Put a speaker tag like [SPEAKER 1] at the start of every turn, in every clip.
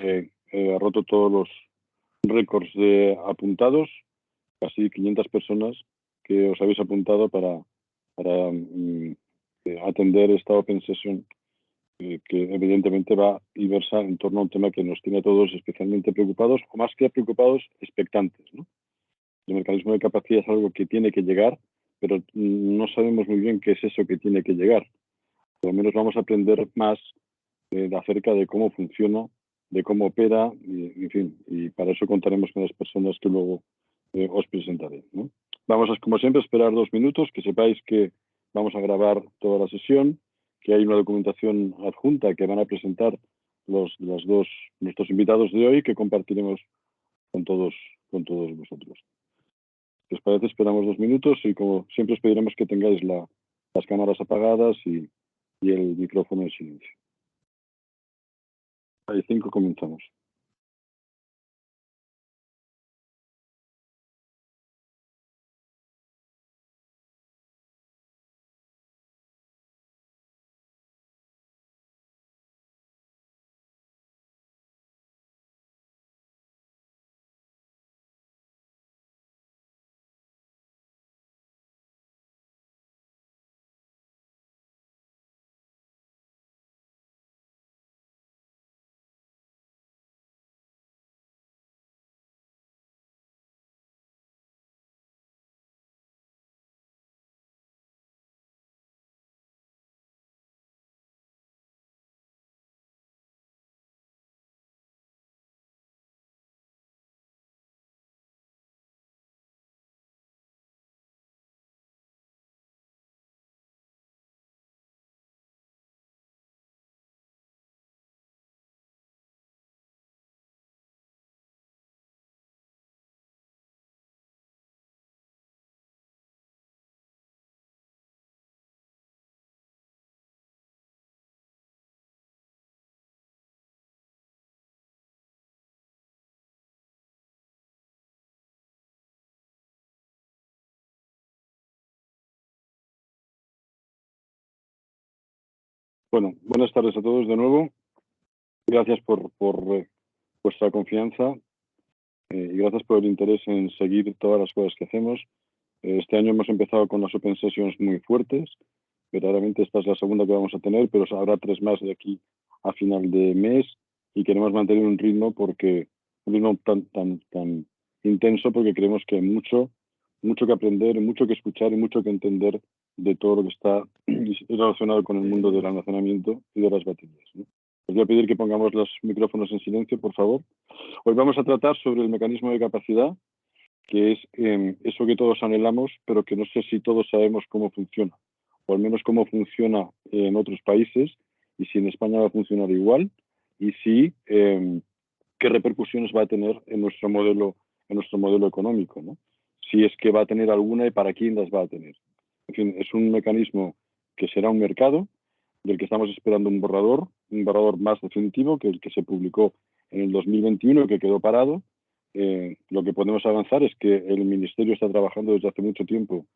[SPEAKER 1] ha roto todos los récords de apuntados, casi 500 personas que os habéis apuntado para atender esta Open Session, que evidentemente va y versa en torno a un tema que nos tiene a todos especialmente preocupados, o más que preocupados, expectantes, ¿no? El mecanismo de capacidad es algo que tiene que llegar, pero no sabemos muy bien qué es eso que tiene que llegar. Por lo menos vamos a aprender más acerca de cómo funciona, de cómo opera, en fin, y para eso contaremos con las personas que luego os presentaré, ¿no? Vamos a, como siempre, esperar 2 minutos, que sepáis que vamos a grabar toda la sesión, que hay una documentación adjunta que van a presentar nuestros invitados de hoy, que compartiremos con todos vosotros. Si os parece, esperamos 2 minutos y, como siempre, os pediremos que tengáis las cámaras apagadas y el micrófono en silencio. Hay 5, comenzamos. Bueno, buenas tardes a todos de nuevo. Gracias por vuestra confianza y gracias por el interés en seguir todas las cosas que hacemos. Este año hemos empezado con las Open Sessions muy fuertes. Verdaderamente esta es la segunda que vamos a tener, pero habrá 3 más de aquí a final de mes y queremos mantener un ritmo tan intenso, porque creemos que hay mucho que aprender, mucho que escuchar y mucho que entender de todo lo que está relacionado con el mundo del almacenamiento y de las baterías, ¿no? Os voy a pedir que pongamos los micrófonos en silencio, por favor. Hoy vamos a tratar sobre el mecanismo de capacidad, que es eso que todos anhelamos, pero que no sé si todos sabemos cómo funciona, o al menos cómo funciona en otros países, y si en España va a funcionar igual, y si qué repercusiones va a tener en nuestro modelo económico, ¿no? Si es que va a tener alguna y para quién las va a tener. En fin, es un mecanismo que será un mercado del que estamos esperando un borrador más definitivo que el que se publicó en el 2021, que quedó parado. Lo que podemos avanzar es que el Ministerio está trabajando desde hace mucho tiempo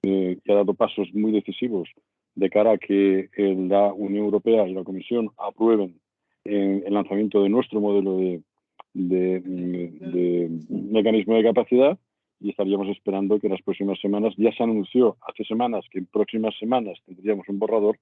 [SPEAKER 1] y ha dado pasos muy decisivos de cara a que la Unión Europea y la Comisión aprueben el lanzamiento de nuestro modelo de mecanismo de capacidad, y estaríamos esperando que en las próximas semanas, ya se anunció hace semanas que en próximas semanas tendríamos un borrador.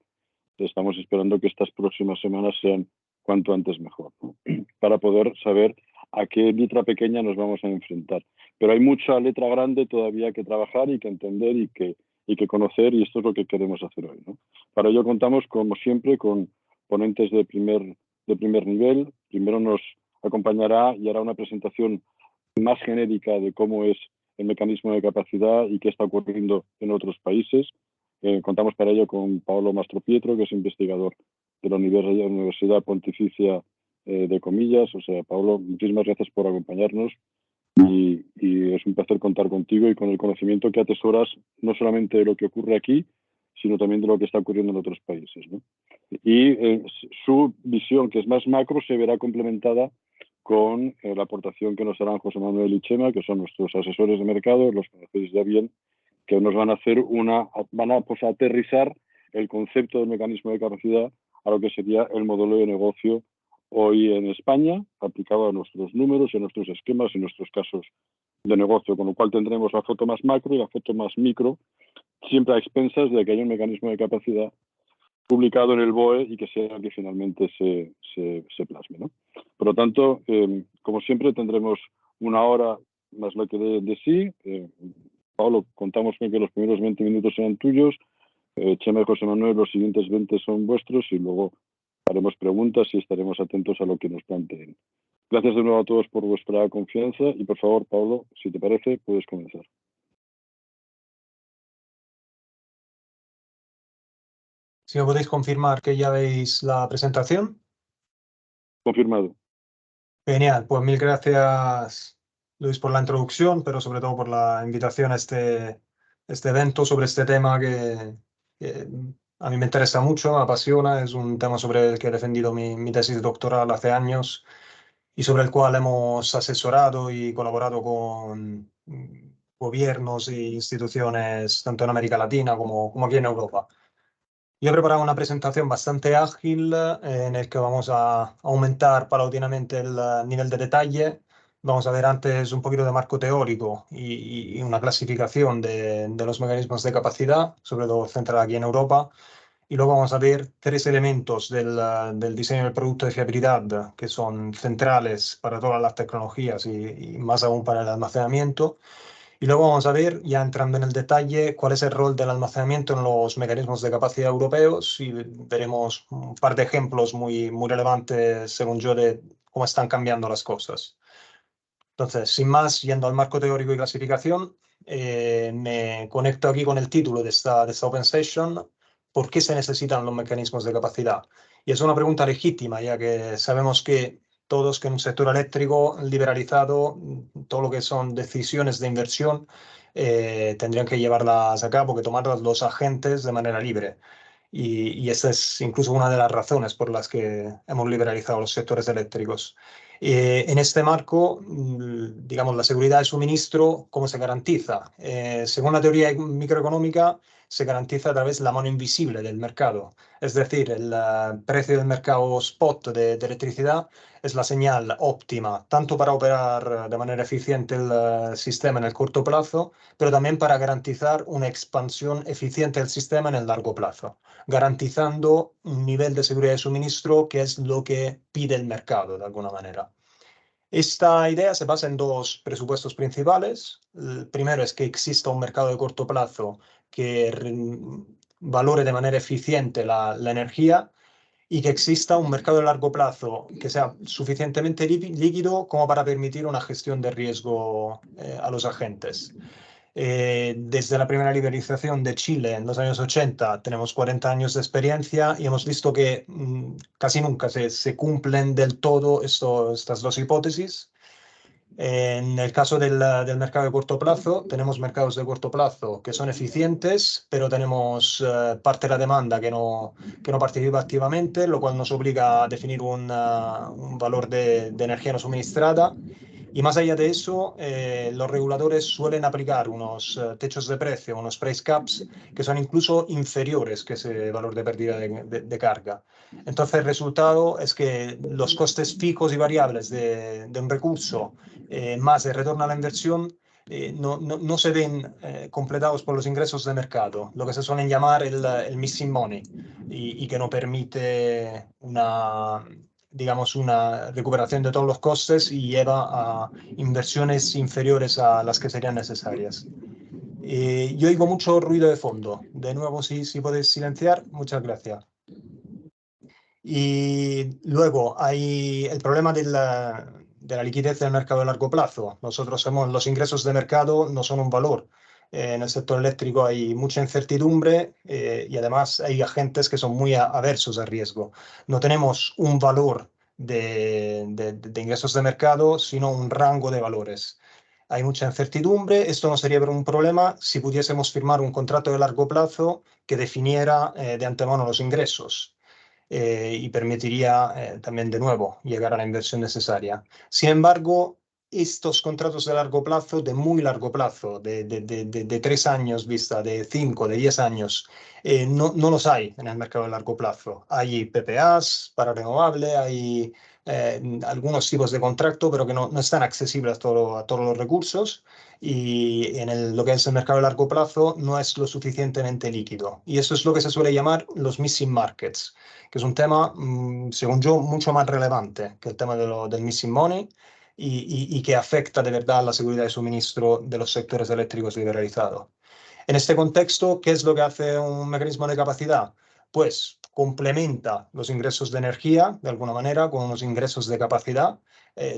[SPEAKER 1] Estamos esperando que estas próximas semanas sean cuanto antes mejor, ¿no? Para poder saber a qué letra pequeña nos vamos a enfrentar. Pero hay mucha letra grande todavía que trabajar y que entender y que conocer, y esto es lo que queremos hacer hoy, ¿no? Para ello contamos, como siempre, con ponentes de primer nivel. Primero nos acompañará y hará una presentación más genérica de cómo es el mecanismo de capacidad y qué está ocurriendo en otros países. Contamos para ello con Paolo Mastropietro, que es investigador de la Universidad Pontificia de Comillas. O sea, Paolo, muchísimas gracias por acompañarnos y es un placer contar contigo y con el conocimiento que atesoras, no solamente de lo que ocurre aquí, sino también de lo que está ocurriendo en otros países, ¿no? Y su visión, que es más macro, se verá complementada con la aportación que nos harán José Manuel y Chema, que son nuestros asesores de mercado, los conocéis ya bien, que nos van a hacer a aterrizar el concepto del mecanismo de capacidad a lo que sería el modelo de negocio hoy en España, aplicado a nuestros números y a nuestros esquemas y nuestros casos de negocio, con lo cual tendremos la foto más macro y la foto más micro, siempre a expensas de que haya un mecanismo de capacidad publicado en el BOE y que sea el que finalmente se plasme, ¿no? Por lo tanto, como siempre, tendremos una hora más lo que de sí. Pablo, contamos con que los primeros 20 minutos sean tuyos. Chema y José Manuel, los siguientes 20 son vuestros y luego haremos preguntas y estaremos atentos a lo que nos planteen. Gracias de nuevo a todos por vuestra confianza y, por favor, Pablo, si te parece, puedes comenzar.
[SPEAKER 2] Si me podéis confirmar que ya veis la presentación.
[SPEAKER 1] Confirmado.
[SPEAKER 2] Genial, pues mil gracias, Luis, por la introducción, pero sobre todo por la invitación a este evento sobre este tema que a mí me interesa mucho, me apasiona. Es un tema sobre el que he defendido mi tesis doctoral hace años y sobre el cual hemos asesorado y colaborado con gobiernos e instituciones tanto en América Latina como aquí en Europa. Yo he preparado una presentación bastante ágil en el que vamos a aumentar paulatinamente el nivel de detalle. Vamos a ver antes un poquito de marco teórico y una clasificación de los mecanismos de capacidad, sobre todo centrada aquí en Europa. Y luego vamos a ver tres elementos del diseño del producto de fiabilidad que son centrales para todas las tecnologías y más aún para el almacenamiento. Y luego vamos a ver, ya entrando en el detalle, cuál es el rol del almacenamiento en los mecanismos de capacidad europeos y veremos un par de ejemplos muy relevantes, según yo, de cómo están cambiando las cosas. Entonces, sin más, yendo al marco teórico y clasificación, me conecto aquí con el título de esta Open Session: ¿por qué se necesitan los mecanismos de capacidad? Y es una pregunta legítima, ya que sabemos que todos que en un sector eléctrico liberalizado, todo lo que son decisiones de inversión, tendrían que llevarlas a cabo, que tomarlas los agentes de manera libre. Y esta es incluso una de las razones por las que hemos liberalizado los sectores eléctricos. En este marco, digamos, la seguridad de suministro, ¿cómo se garantiza? Según la teoría microeconómica, se garantiza a través de la mano invisible del mercado. Es decir, el precio del mercado spot de electricidad es la señal óptima, tanto para operar de manera eficiente el sistema en el corto plazo, pero también para garantizar una expansión eficiente del sistema en el largo plazo, garantizando un nivel de seguridad de suministro que es lo que pide el mercado de alguna manera. Esta idea se basa en dos presupuestos principales. El primero es que exista un mercado de corto plazo que valore de manera eficiente la energía, y que exista un mercado de largo plazo que sea suficientemente líquido como para permitir una gestión de riesgo a los agentes. Desde la primera liberalización de Chile en los años 80 tenemos 40 años de experiencia y hemos visto que casi nunca se cumplen del todo estas dos hipótesis. En el caso del mercado de corto plazo, tenemos mercados de corto plazo que son eficientes, pero tenemos parte de la demanda que no participa activamente, lo cual nos obliga a definir un valor de energía no suministrada. Y más allá de eso, los reguladores suelen aplicar unos techos de precio, unos price caps, que son incluso inferiores que ese valor de pérdida de carga. Entonces, el resultado es que los costes fijos y variables de un recurso más el retorno a la inversión no se ven completados por los ingresos de mercado, lo que se suelen llamar el missing money, y que no permite digamos, una recuperación de todos los costes y lleva a inversiones inferiores a las que serían necesarias. Yo oigo mucho ruido de fondo. De nuevo, si podéis silenciar, muchas gracias. Y luego hay el problema de la liquidez del mercado de largo plazo. Los ingresos de mercado no son un valor. En el sector eléctrico hay mucha incertidumbre y además hay agentes que son muy aversos al riesgo. No tenemos un valor de ingresos de mercado, sino un rango de valores. Hay mucha incertidumbre. Esto no sería un problema si pudiésemos firmar un contrato de largo plazo que definiera de antemano los ingresos. Y permitiría también, de nuevo, llegar a la inversión necesaria. Sin embargo, estos contratos de largo plazo, de muy largo plazo, de 3 años vista, de 5, de 10 años, no los hay en el mercado de largo plazo. Hay PPAs para renovable, hay algunos tipos de contrato, pero que no están accesibles a todos los recursos, y en lo que es el mercado de largo plazo no es lo suficientemente líquido. Y eso es lo que se suele llamar los missing markets, que es un tema, según yo, mucho más relevante que el tema del missing money, y que afecta de verdad a la seguridad de suministro de los sectores eléctricos liberalizados. En este contexto, ¿qué es lo que hace un mecanismo de capacidad? Pues complementa los ingresos de energía, de alguna manera, con unos ingresos de capacidad,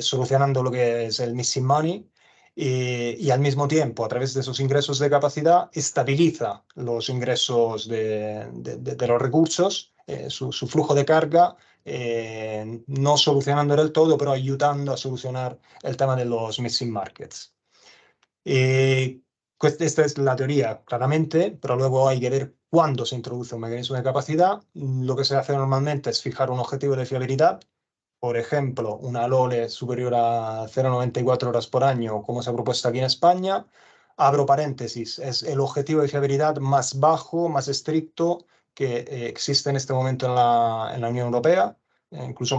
[SPEAKER 2] solucionando lo que es el missing money, y al mismo tiempo, a través de esos ingresos de capacidad, estabiliza los ingresos de los recursos, su flujo de carga, no solucionando del todo, pero ayudando a solucionar el tema de los missing markets. Pues esta es la teoría, claramente, pero luego hay que ver cuándo se introduce un mecanismo de capacidad. Lo que se hace normalmente es fijar un objetivo de fiabilidad, por ejemplo, una LOLE superior a 0,94 horas por año, como se ha propuesto aquí en España. Abro paréntesis, es el objetivo de fiabilidad más bajo, más estricto que existe en este momento en la Unión Europea, incluso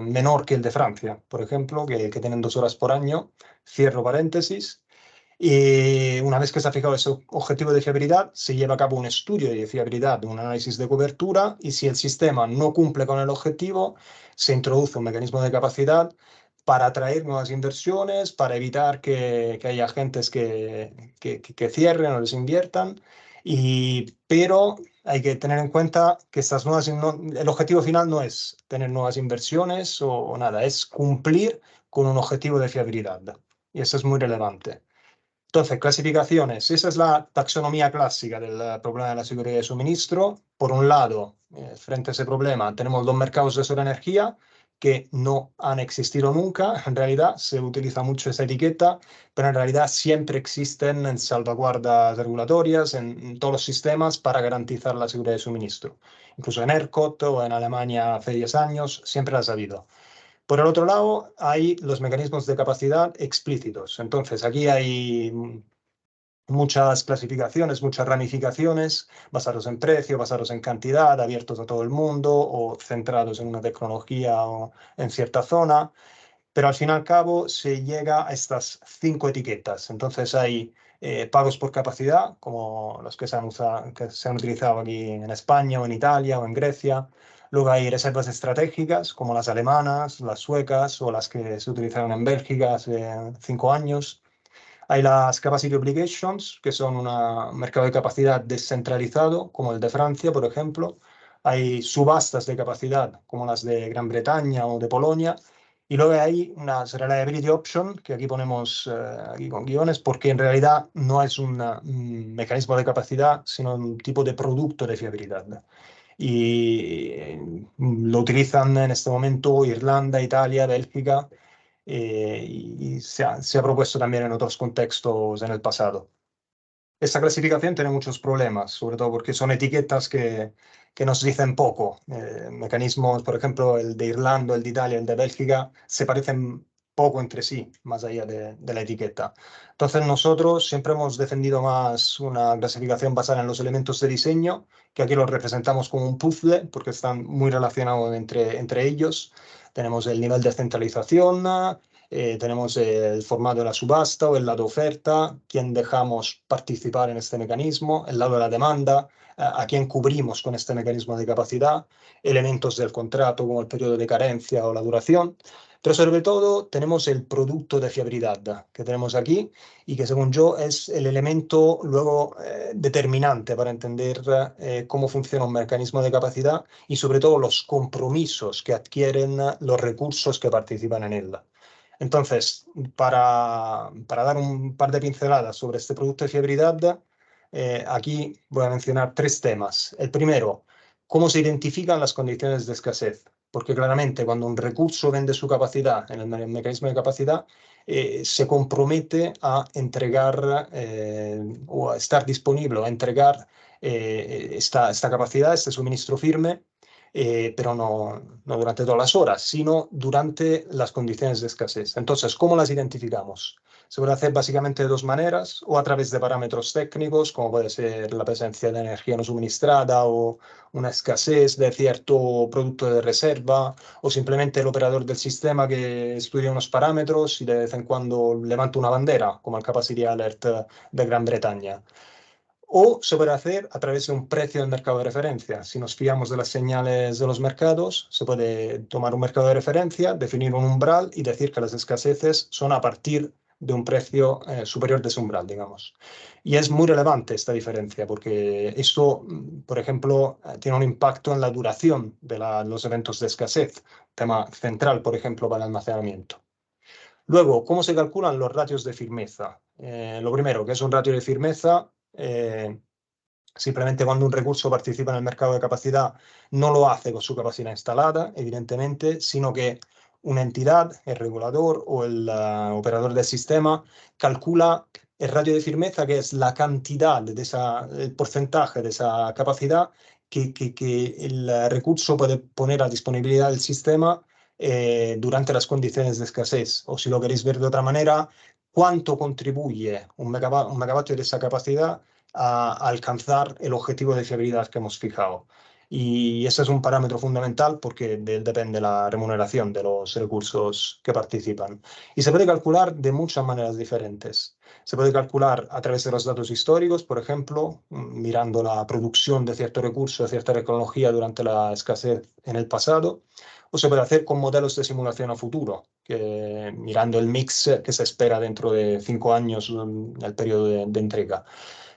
[SPEAKER 2] menor que el de Francia, por ejemplo, que tienen 2 horas por año. Cierro paréntesis. Y una vez que se ha fijado ese objetivo de fiabilidad, se lleva a cabo un estudio de fiabilidad, un análisis de cobertura, y si el sistema no cumple con el objetivo, se introduce un mecanismo de capacidad para atraer nuevas inversiones, para evitar que haya agentes que cierren o desinviertan. Pero hay que tener en cuenta que el objetivo final no es tener nuevas inversiones o nada, es cumplir con un objetivo de fiabilidad. Y eso es muy relevante. Entonces, clasificaciones. Esa es la taxonomía clásica del problema de la seguridad de suministro. Por un lado, frente a ese problema, tenemos dos mercados de sobreenergía que no han existido nunca. En realidad, se utiliza mucho esa etiqueta, pero en realidad siempre existen en salvaguardas regulatorias, en todos los sistemas para garantizar la seguridad de suministro. Incluso en ERCOT o en Alemania hace 10 años, siempre las ha habido. Por el otro lado, hay los mecanismos de capacidad explícitos. Entonces, aquí hay muchas clasificaciones, muchas ramificaciones, basados en precio, basados en cantidad, abiertos a todo el mundo o centrados en una tecnología o en cierta zona. Pero al fin y al cabo se llega a estas 5 etiquetas. Entonces hay pagos por capacidad, como los que que se han utilizado aquí en España o en Italia o en Grecia. Luego hay reservas estratégicas, como las alemanas, las suecas o las que se utilizaron en Bélgica hace 5 años. Hay las Capacity Obligations, que son un mercado de capacidad descentralizado, como el de Francia, por ejemplo. Hay subastas de capacidad, como las de Gran Bretaña o de Polonia. Y luego hay unas Reliability Option, que aquí ponemos aquí con guiones, porque en realidad no es un mecanismo de capacidad, sino un tipo de producto de fiabilidad. Y lo utilizan en este momento Irlanda, Italia, Bélgica, y se ha propuesto también en otros contextos en el pasado. Esta clasificación tiene muchos problemas, sobre todo porque son etiquetas que nos dicen poco. Mecanismos, por ejemplo, el de Irlanda, el de Italia, el de Bélgica, se parecen poco entre sí, más allá de la etiqueta. Entonces nosotros siempre hemos defendido más una clasificación basada en los elementos de diseño, que aquí los representamos como un puzzle, porque están muy relacionados entre ellos. Tenemos el nivel de centralización, tenemos el formato de la subasta o el lado oferta, quién dejamos participar en este mecanismo, el lado de la demanda, a quién cubrimos con este mecanismo de capacidad, elementos del contrato como el periodo de carencia o la duración. Pero sobre todo tenemos el producto de fiabilidad que tenemos aquí y que según yo es el elemento luego determinante para entender cómo funciona un mecanismo de capacidad y sobre todo los compromisos que adquieren los recursos que participan en él. Entonces, para dar un par de pinceladas sobre este producto de fiabilidad, aquí voy a mencionar 3 temas. El primero, cómo se identifican las condiciones de escasez, porque claramente cuando un recurso vende su capacidad en el mecanismo de capacidad, se compromete a entregar o a estar disponible o a entregar esta capacidad, este suministro firme, pero no durante todas las horas, sino durante las condiciones de escasez. Entonces, ¿cómo las identificamos? Se puede hacer básicamente de dos maneras, o a través de parámetros técnicos, como puede ser la presencia de energía no suministrada o una escasez de cierto producto de reserva, o simplemente el operador del sistema que estudia unos parámetros y de vez en cuando levanta una bandera, como el Capacity Alert de Gran Bretaña. O se puede hacer a través de un precio del mercado de referencia. Si nos fiamos de las señales de los mercados, se puede tomar un mercado de referencia, definir un umbral y decir que las escaseces son a partir de un precio superior de ese umbral, digamos. Y es muy relevante esta diferencia porque esto, por ejemplo, tiene un impacto en la duración de los eventos de escasez, tema central, por ejemplo, para el almacenamiento. Luego, ¿cómo se calculan los ratios de firmeza? Lo primero, ¿qué es un ratio de firmeza? Simplemente cuando un recurso participa en el mercado de capacidad, no lo hace con su capacidad instalada, evidentemente, sino que una entidad, el regulador o el operador del sistema, calcula el ratio de firmeza, que es la cantidad el porcentaje de esa capacidad que el recurso puede poner a disponibilidad del sistema durante las condiciones de escasez. O si lo queréis ver de otra manera, cuánto contribuye un megavatio de esa capacidad a alcanzar el objetivo de fiabilidad que hemos fijado. Y ese es un parámetro fundamental porque de él depende la remuneración de los recursos que participan. Y se puede calcular de muchas maneras diferentes. Se puede calcular a través de los datos históricos, por ejemplo, mirando la producción de cierto recurso, de cierta tecnología durante la escasez en el pasado, o se puede hacer con modelos de simulación a futuro, que, mirando el mix que se espera dentro de 5 años, el periodo de entrega.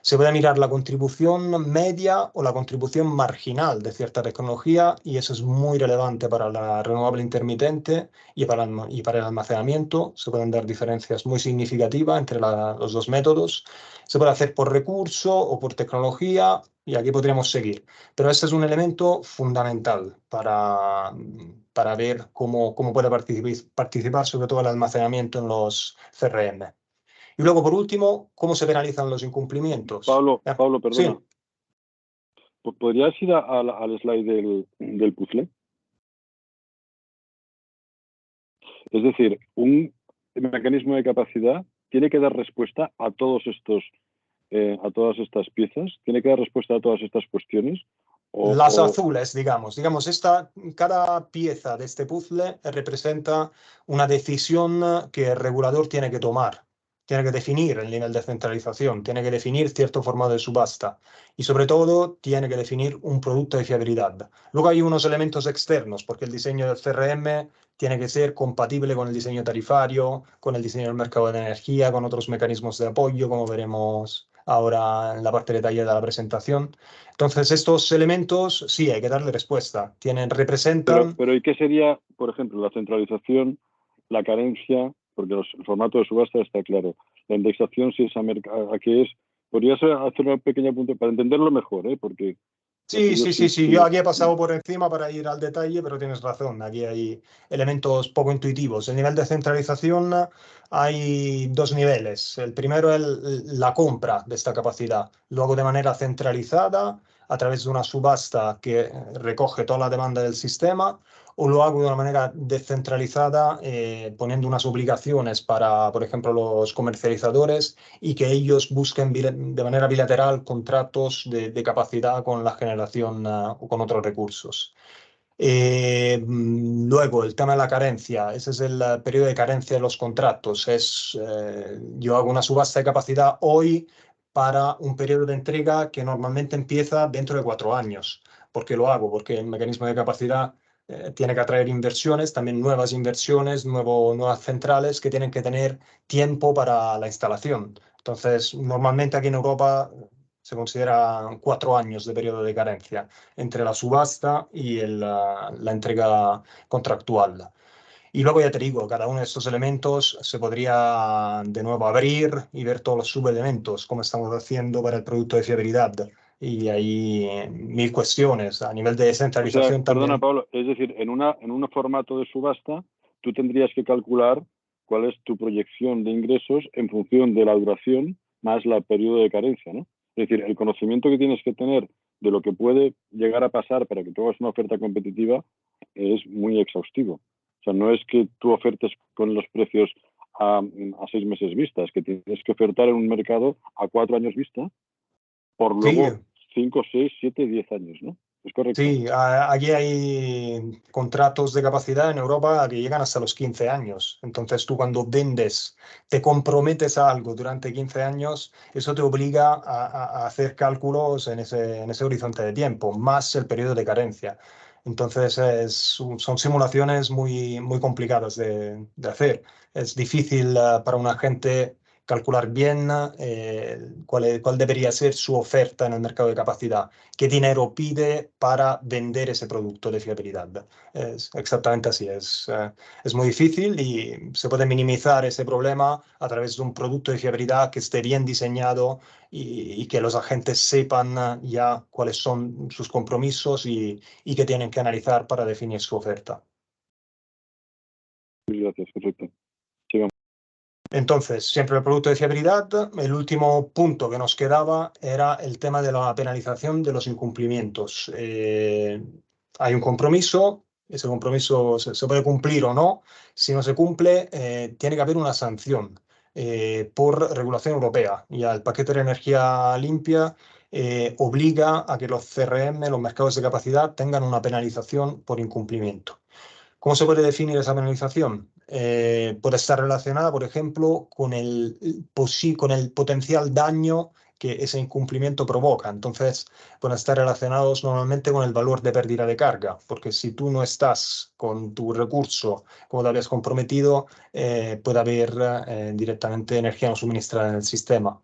[SPEAKER 2] Se puede mirar la contribución media o la contribución marginal de cierta tecnología y eso es muy relevante para la renovable intermitente y para el almacenamiento. Se pueden dar diferencias muy significativas entre los dos métodos. Se puede hacer por recurso o por tecnología y aquí podríamos seguir. Pero este es un elemento fundamental para ver cómo puede participar sobre todo el almacenamiento en los CRM. Y luego, por último, ¿cómo se penalizan los incumplimientos?
[SPEAKER 1] Pablo, perdona.
[SPEAKER 2] Sí,
[SPEAKER 1] ¿Podrías ir al slide del puzzle? Es decir, un mecanismo de capacidad tiene que dar respuesta a todas estas piezas, tiene que dar respuesta a todas estas cuestiones.
[SPEAKER 2] las azules, digamos. Cada pieza de este puzzle representa una decisión que el regulador tiene que tomar. Tiene que definir el nivel de centralización, tiene que definir cierto formato de subasta y sobre todo tiene que definir un producto de fiabilidad. Luego hay unos elementos externos, porque el diseño del CRM tiene que ser compatible con el diseño tarifario, con el diseño del mercado de energía, con otros mecanismos de apoyo, como veremos ahora en la parte detallada de la presentación. Entonces, estos elementos sí hay que darle respuesta. Representan.
[SPEAKER 1] Pero ¿y qué sería, por ejemplo, la centralización, la carencia? Porque el formato de subasta está claro. La indexación, si es a qué es. Podrías hacer una pequeña punto para entenderlo mejor, ¿eh? Porque
[SPEAKER 2] Sí,
[SPEAKER 1] yo
[SPEAKER 2] sí,
[SPEAKER 1] sí.
[SPEAKER 2] sí, sí. Yo aquí he pasado por encima para ir al detalle, pero tienes razón. Aquí hay elementos poco intuitivos. El nivel de centralización hay dos niveles. El primero es la compra de esta capacidad. Lo hago de manera centralizada a través de una subasta que recoge toda la demanda del sistema, o lo hago de una manera descentralizada poniendo unas obligaciones para, por ejemplo, los comercializadores y que ellos busquen de manera bilateral contratos de capacidad con la generación o con otros recursos. Luego, el tema de la carencia, ese es el periodo de carencia de los contratos. Yo hago una subasta de capacidad hoy para un periodo de entrega que normalmente empieza dentro de 4 años. ¿Por qué lo hago? Porque el mecanismo de capacidad tiene que atraer inversiones, también nuevas inversiones, nuevas centrales que tienen que tener tiempo para la instalación. Entonces, normalmente aquí en Europa se considera 4 años de periodo de carencia entre la subasta y la entrega contractual. Y luego ya te digo, cada uno de estos elementos se podría de nuevo abrir y ver todos los subelementos, como estamos haciendo para el producto de fiabilidad. Y hay mil cuestiones. A nivel de
[SPEAKER 1] O sea,
[SPEAKER 2] descentralización
[SPEAKER 1] perdona,
[SPEAKER 2] también.
[SPEAKER 1] Pablo, es decir, en un formato de subasta, tú tendrías que calcular cuál es tu proyección de ingresos en función de la duración más el periodo de carencia, ¿no? Es decir, el conocimiento que tienes que tener de lo que puede llegar a pasar para que tú hagas una oferta competitiva es muy exhaustivo. O sea, no es que tú ofertes con los precios a 6 meses vista, es que tienes que ofertar en un mercado a 4 años vista por
[SPEAKER 2] Sí,
[SPEAKER 1] luego 5, 6, 7, 10 años, ¿no? ¿Es correcto?
[SPEAKER 2] sí, aquí hay contratos de capacidad en Europa que llegan hasta los 15 años. Entonces tú cuando vendes, te comprometes a algo durante 15 años, eso te obliga a hacer cálculos en ese horizonte de tiempo, más el periodo de carencia. Entonces son simulaciones muy complicadas de hacer. Es difícil para un agente calcular bien cuál debería ser su oferta en el mercado de capacidad, qué dinero pide para vender ese producto de fiabilidad. Es exactamente así, es muy difícil y se puede minimizar ese problema a través de un producto de fiabilidad que esté bien diseñado y que los agentes sepan ya cuáles son sus compromisos y qué tienen que analizar para definir su oferta.
[SPEAKER 1] Gracias, perfecto. Sigamos.
[SPEAKER 2] Entonces, siempre el producto de fiabilidad. El último punto que nos quedaba era el tema de la penalización de los incumplimientos. Hay un compromiso, ese compromiso se puede cumplir o no. Si no se cumple, tiene que haber una sanción por regulación europea. Ya el paquete de energía limpia obliga a que los CRM, los mercados de capacidad, tengan una penalización por incumplimiento. ¿Cómo se puede definir esa penalización? Puede estar relacionada, por ejemplo, con el potencial daño que ese incumplimiento provoca. Entonces, pueden estar relacionados normalmente con el valor de pérdida de carga, porque si tú no estás con tu recurso como te habías comprometido, puede haber directamente energía no suministrada en el sistema.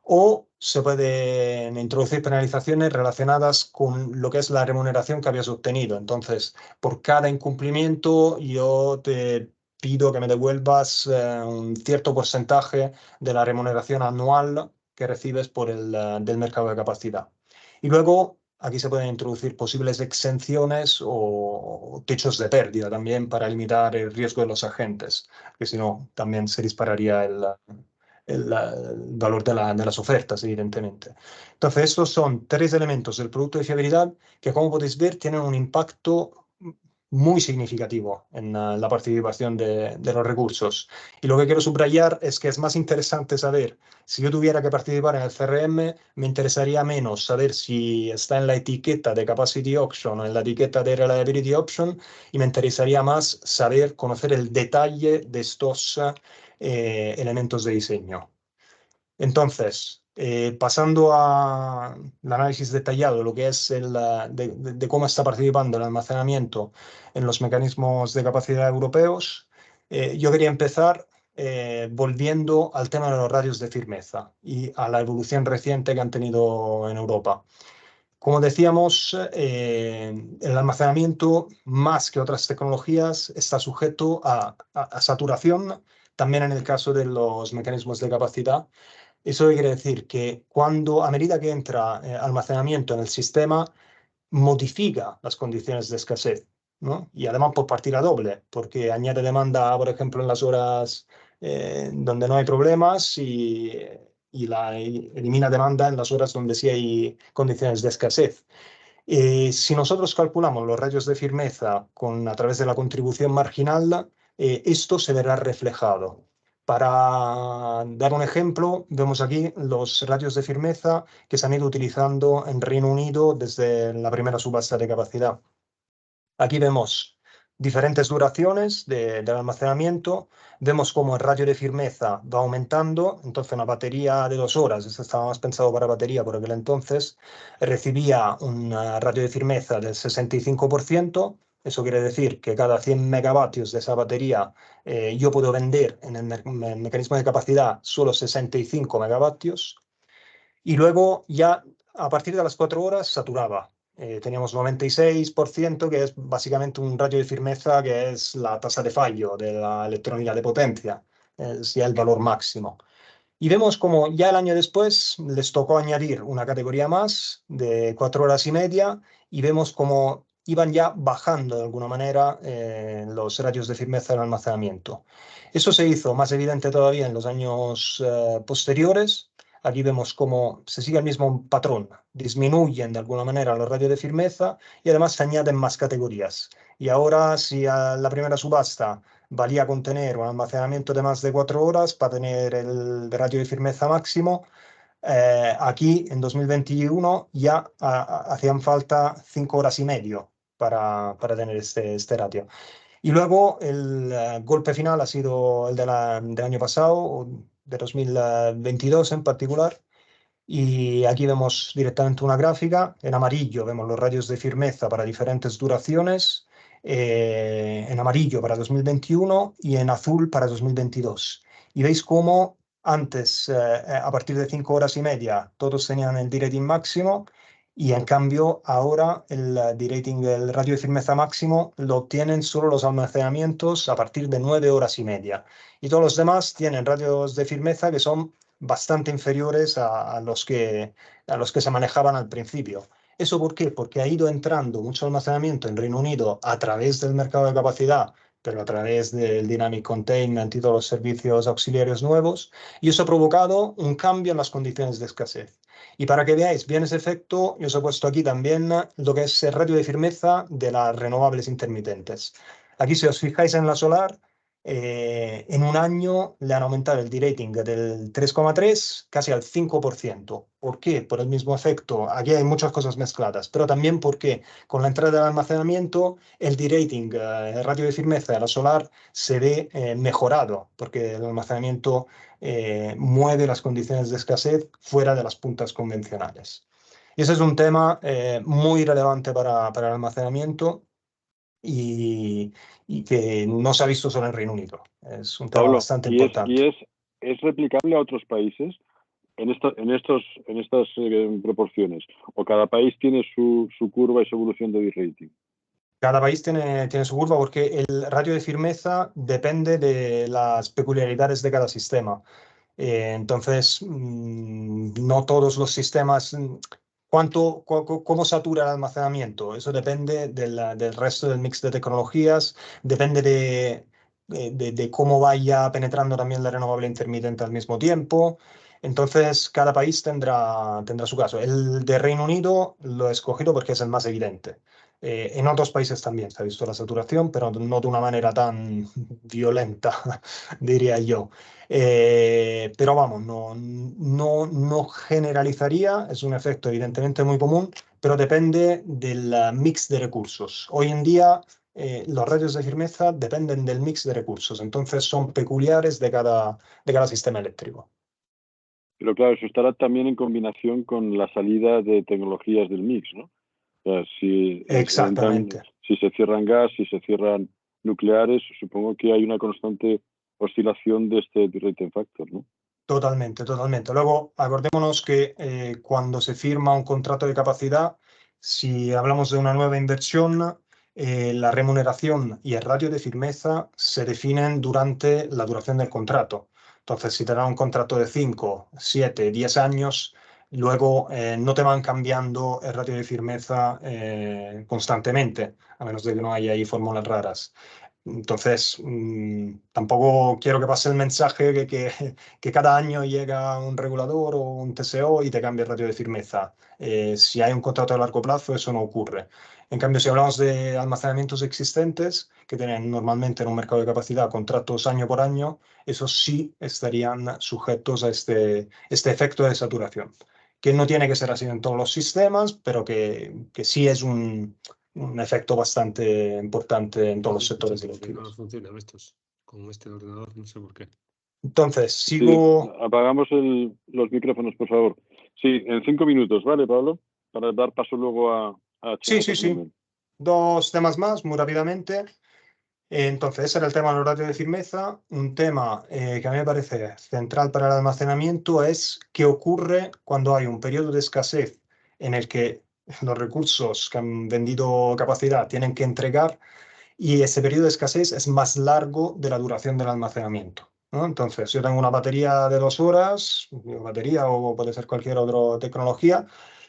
[SPEAKER 2] O se pueden introducir penalizaciones relacionadas con lo que es la remuneración que habías obtenido. Entonces, por cada incumplimiento, yo te pido que me devuelvas un cierto porcentaje de la remuneración anual que recibes del mercado de capacidad. Y luego, aquí se pueden introducir posibles exenciones o techos de pérdida también para limitar el riesgo de los agentes, que si no, también se dispararía el valor de las ofertas, evidentemente. Entonces, estos son tres elementos del producto de fiabilidad que, como podéis ver, tienen un impacto muy significativo en la participación de los recursos. Y lo que quiero subrayar es que es más interesante saber, si yo tuviera que participar en el CRM, me interesaría menos saber si está en la etiqueta de Capacity Option o en la etiqueta de Reliability Option, y me interesaría más saber, conocer el detalle de estos elementos de diseño. Entonces, pasando al análisis detallado de lo que es de cómo está participando el almacenamiento en los mecanismos de capacidad europeos, yo quería empezar volviendo al tema de los radios de firmeza y a la evolución reciente que han tenido en Europa. Como decíamos, el almacenamiento, más que otras tecnologías, está sujeto a saturación, también en el caso de los mecanismos de capacidad. Eso quiere decir que a medida que entra almacenamiento en el sistema, modifica las condiciones de escasez, ¿no? Y además por partida doble, porque añade demanda, por ejemplo, en las horas donde no hay problemas y elimina demanda en las horas donde sí hay condiciones de escasez. Si nosotros calculamos los ratios de firmeza a través de la contribución marginal, esto se verá reflejado. Para dar un ejemplo, vemos aquí los ratios de firmeza que se han ido utilizando en Reino Unido desde la primera subasta de capacidad. Aquí vemos diferentes duraciones del almacenamiento, vemos cómo el ratio de firmeza va aumentando. Entonces una batería de 2 horas, esto estaba más pensado para batería por aquel entonces, recibía un ratio de firmeza del 65%. Eso quiere decir que cada 100 megavatios de esa batería yo puedo vender en el mecanismo de capacidad solo 65 megavatios. Y luego ya a partir de las 4 horas saturaba. Teníamos 96%, que es básicamente un ratio de firmeza que es la tasa de fallo de la electrónica de potencia, es ya el valor máximo. Y vemos como ya el año después les tocó añadir una categoría más de 4 horas y media y vemos como iban ya bajando de alguna manera los ratios de firmeza del almacenamiento. Eso se hizo más evidente todavía en los años posteriores. Aquí vemos cómo se sigue el mismo patrón. Disminuyen de alguna manera los radios de firmeza y además se añaden más categorías. Y ahora, si a la primera subasta valía con tener un almacenamiento de más de 4 horas para tener el radio de firmeza máximo, aquí en 2021 ya hacían falta 5 horas y medio para tener este ratio. Y luego el golpe final ha sido el del año pasado, o de 2022 en particular. Y aquí vemos directamente una gráfica. En amarillo vemos los radios de firmeza para diferentes duraciones. En amarillo para 2021 y en azul para 2022. Y veis cómo antes, a partir de 5 horas y media, todos tenían el D-rating máximo. Y en cambio, ahora el D-rating, el radio de firmeza máximo, lo obtienen solo los almacenamientos a partir de 9 horas y media. Y todos los demás tienen radios de firmeza que son bastante inferiores a los que se manejaban al principio. ¿Eso por qué? Porque ha ido entrando mucho almacenamiento en Reino Unido a través del mercado de capacidad, pero a través del Dynamic Containment y todos los servicios auxiliares nuevos, y eso ha provocado un cambio en las condiciones de escasez. Y para que veáis bien ese efecto, yo os he puesto aquí también lo que es el ratio de firmeza de las renovables intermitentes. Aquí, si os fijáis en la solar, en un año le han aumentado el D-rating del 3,3 casi al 5%. ¿Por qué? Por el mismo efecto. Aquí hay muchas cosas mezcladas, pero también porque con la entrada del almacenamiento, el D-rating, el ratio de firmeza de la solar se ve mejorado, porque el almacenamiento mueve las condiciones de escasez fuera de las puntas convencionales. Y ese es un tema muy relevante para el almacenamiento y, y que no se ha visto solo en Reino Unido. Es un tema
[SPEAKER 1] Pablo,
[SPEAKER 2] bastante
[SPEAKER 1] ¿y
[SPEAKER 2] importante.
[SPEAKER 1] es replicable a otros países en estas proporciones? ¿O cada país tiene su curva y su evolución de B-rating?
[SPEAKER 2] Cada país tiene su curva porque el ratio de firmeza depende de las peculiaridades de cada sistema. Entonces, no todos los sistemas. ¿Cómo satura el almacenamiento? Eso depende del resto del mix de tecnologías, depende de cómo vaya penetrando también la renovable intermitente al mismo tiempo. Entonces, cada país tendrá su caso. El de Reino Unido lo he escogido porque es el más evidente. En otros países también se ha visto la saturación, pero no de una manera tan violenta, diría yo. Pero vamos, no generalizaría, es un efecto evidentemente muy común, pero depende del mix de recursos. Hoy en día los radios de firmeza dependen del mix de recursos, entonces son peculiares de cada sistema eléctrico.
[SPEAKER 1] Pero claro, eso estará también en combinación con la salida de tecnologías del mix, ¿no? O sea,
[SPEAKER 2] Exactamente.
[SPEAKER 1] si se cierran gas, si se cierran nucleares, supongo que hay una constante oscilación de este rating factor, ¿no?
[SPEAKER 2] Totalmente, totalmente. Luego, acordémonos que cuando se firma un contrato de capacidad, si hablamos de una nueva inversión, la remuneración y el ratio de firmeza se definen durante la duración del contrato. Entonces, si te dan un contrato de 5, 7, 10 años, luego no te van cambiando el ratio de firmeza constantemente, a menos de que no haya ahí fórmulas raras. Entonces, tampoco quiero que pase el mensaje que cada año llega un regulador o un TSO y te cambia el ratio de firmeza. Si hay un contrato a largo plazo, eso no ocurre. En cambio, si hablamos de almacenamientos existentes, que tienen normalmente en un mercado de capacidad contratos año por año, esos sí estarían sujetos a este efecto de saturación, que no tiene que ser así en todos los sistemas, pero que sí es un efecto bastante importante en todos los sectores
[SPEAKER 3] No
[SPEAKER 2] eléctricos.
[SPEAKER 3] funcionan estos con este ordenador, no sé por qué.
[SPEAKER 2] Entonces,
[SPEAKER 1] Sí,
[SPEAKER 2] sigo.
[SPEAKER 1] apagamos los micrófonos, por favor. Sí, en 5 minutos, ¿vale, Pablo? Para dar paso luego a
[SPEAKER 2] Sí,
[SPEAKER 1] Chema
[SPEAKER 2] sí, sí.
[SPEAKER 1] también.
[SPEAKER 2] Dos temas más, muy rápidamente. Entonces, ese era el tema del horario de firmeza. Un tema que a mí me parece central para el almacenamiento es qué ocurre cuando hay un periodo de escasez en el que los recursos que han vendido capacidad tienen que entregar y ese periodo de escasez es más largo de la duración del almacenamiento, ¿no? Entonces, yo tengo una batería de 2 horas, batería o puede ser cualquier otra tecnología,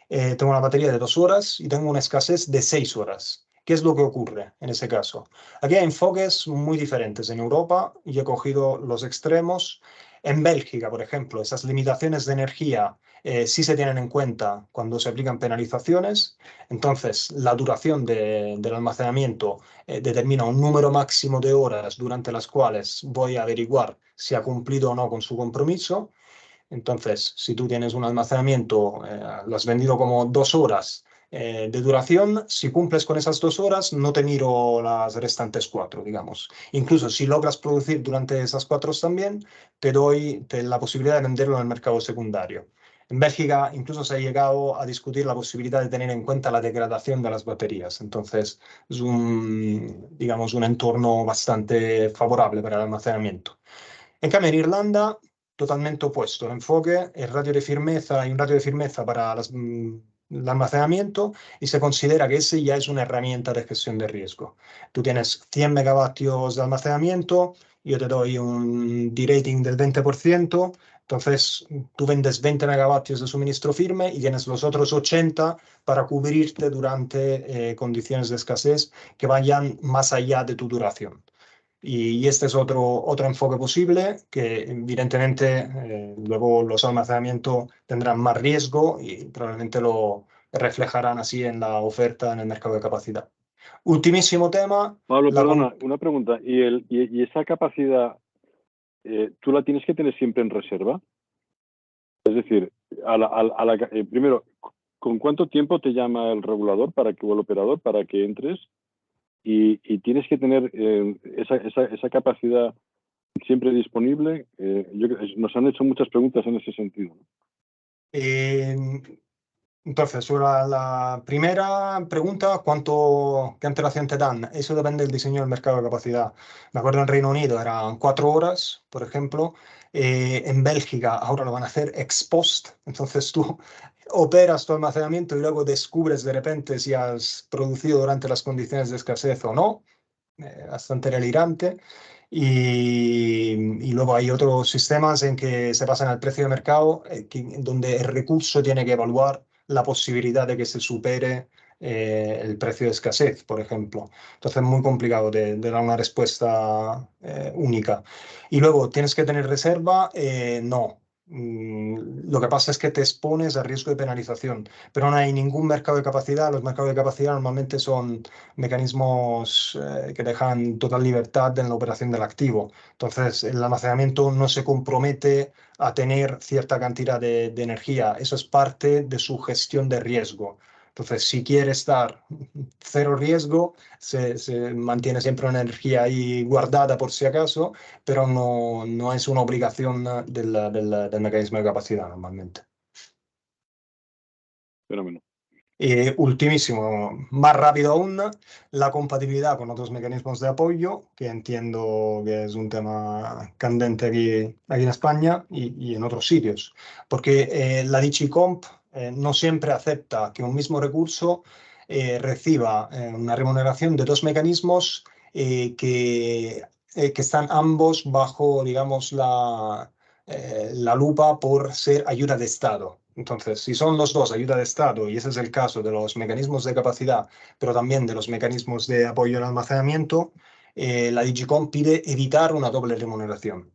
[SPEAKER 2] tengo una batería de 2 horas y tengo una escasez de 6 horas. ¿Qué es lo que ocurre en ese caso? Aquí hay enfoques muy diferentes. En Europa, y he cogido los extremos, En Bélgica, por ejemplo, esas limitaciones de energía sí se tienen en cuenta cuando se aplican penalizaciones. Entonces, la duración del almacenamiento determina un número máximo de horas durante las cuales voy a averiguar si ha cumplido o no con su compromiso. Entonces, si tú tienes un almacenamiento, lo has vendido como 2 horas de duración, si cumples con esas 2 horas, no te miro las restantes 4, digamos. Incluso si logras producir durante esas 4 también, te doy la posibilidad de venderlo en el mercado secundario. En Bélgica incluso se ha llegado a discutir la posibilidad de tener en cuenta la degradación de las baterías. Entonces, es digamos, un entorno bastante favorable para el almacenamiento. En cambio, en Irlanda, totalmente opuesto. El enfoque es radio de firmeza, hay un radio de firmeza para el almacenamiento y se considera que ese ya es una herramienta de gestión de riesgo. Tú tienes 100 megavatios de almacenamiento, yo te doy un de-rating del 20%, entonces tú vendes 20 megavatios de suministro firme y tienes los otros 80 para cubrirte durante condiciones de escasez que vayan más allá de tu duración. Y este es otro enfoque posible, que evidentemente luego los almacenamientos tendrán más riesgo y probablemente lo reflejarán así en la oferta en el mercado de capacidad. Ultimísimo tema.
[SPEAKER 1] Pablo, perdona, una pregunta. ¿Y esa capacidad, tú la tienes que tener siempre en reserva? Es decir, primero, ¿con cuánto tiempo te llama el regulador o el operador para que entres? Y tienes que tener esa capacidad siempre disponible. Nos han hecho muchas preguntas en ese sentido.
[SPEAKER 2] Entonces, sobre la primera pregunta, ¿qué antelación te dan? Eso depende del diseño del mercado de capacidad. Me acuerdo en Reino Unido eran 4 horas, por ejemplo. En Bélgica ahora lo van a hacer ex post. Entonces tú operas tu almacenamiento y luego descubres de repente si has producido durante las condiciones de escasez o no. Bastante delirante. Y luego hay otros sistemas en que se basan al precio de mercado, donde el recurso tiene que evaluar la posibilidad de que se supere el precio de escasez, por ejemplo. Entonces es muy complicado de dar una respuesta única. Y luego, ¿tienes que tener reserva? No. Lo que pasa es que te expones a riesgo de penalización, pero no hay ningún mercado de capacidad. Los mercados de capacidad normalmente son mecanismos que dejan total libertad en la operación del activo. Entonces, el almacenamiento no se compromete a tener cierta cantidad de energía. Eso es parte de su gestión de riesgo. Entonces, si quiere estar cero riesgo, se mantiene siempre una energía ahí guardada por si acaso, pero no es una obligación del mecanismo de capacidad normalmente.
[SPEAKER 1] Fenómeno.
[SPEAKER 2] Ultimísimo, más rápido aún, la compatibilidad con otros mecanismos de apoyo, que entiendo que es un tema candente aquí en España y en otros sitios, porque la DigiComp no siempre acepta que un mismo recurso reciba una remuneración de 2 mecanismos que están ambos bajo, digamos, la lupa por ser ayuda de Estado. Entonces, si son los dos ayuda de Estado, y ese es el caso de los mecanismos de capacidad, pero también de los mecanismos de apoyo al almacenamiento, la DigiComp pide evitar una doble remuneración.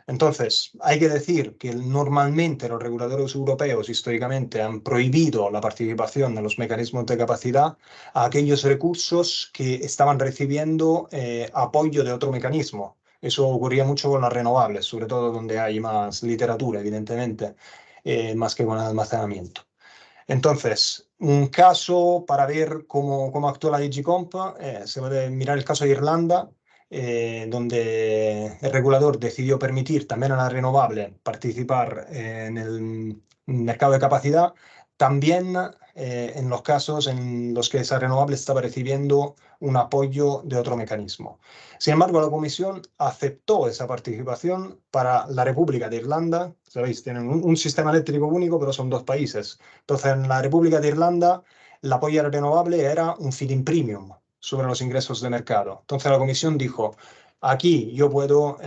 [SPEAKER 2] Entonces, hay que decir que normalmente los reguladores europeos históricamente han prohibido la participación en los mecanismos de capacidad a aquellos recursos que estaban recibiendo apoyo de otro mecanismo. Eso ocurría mucho con las renovables, sobre todo donde hay más literatura, evidentemente, más que con el almacenamiento. Entonces, un caso para ver cómo actúa la DigiComp, se puede mirar el caso de Irlanda, donde el regulador decidió permitir también a la renovable participar en el mercado de capacidad, también en los casos en los que esa renovable estaba recibiendo un apoyo de otro mecanismo. Sin embargo, la Comisión aceptó esa participación para la República de Irlanda. Sabéis, tienen un sistema eléctrico único, pero son 2 países. Entonces, en la República de Irlanda, el apoyo a la renovable era un feed-in premium sobre los ingresos de mercado. Entonces, la Comisión dijo, aquí yo puedo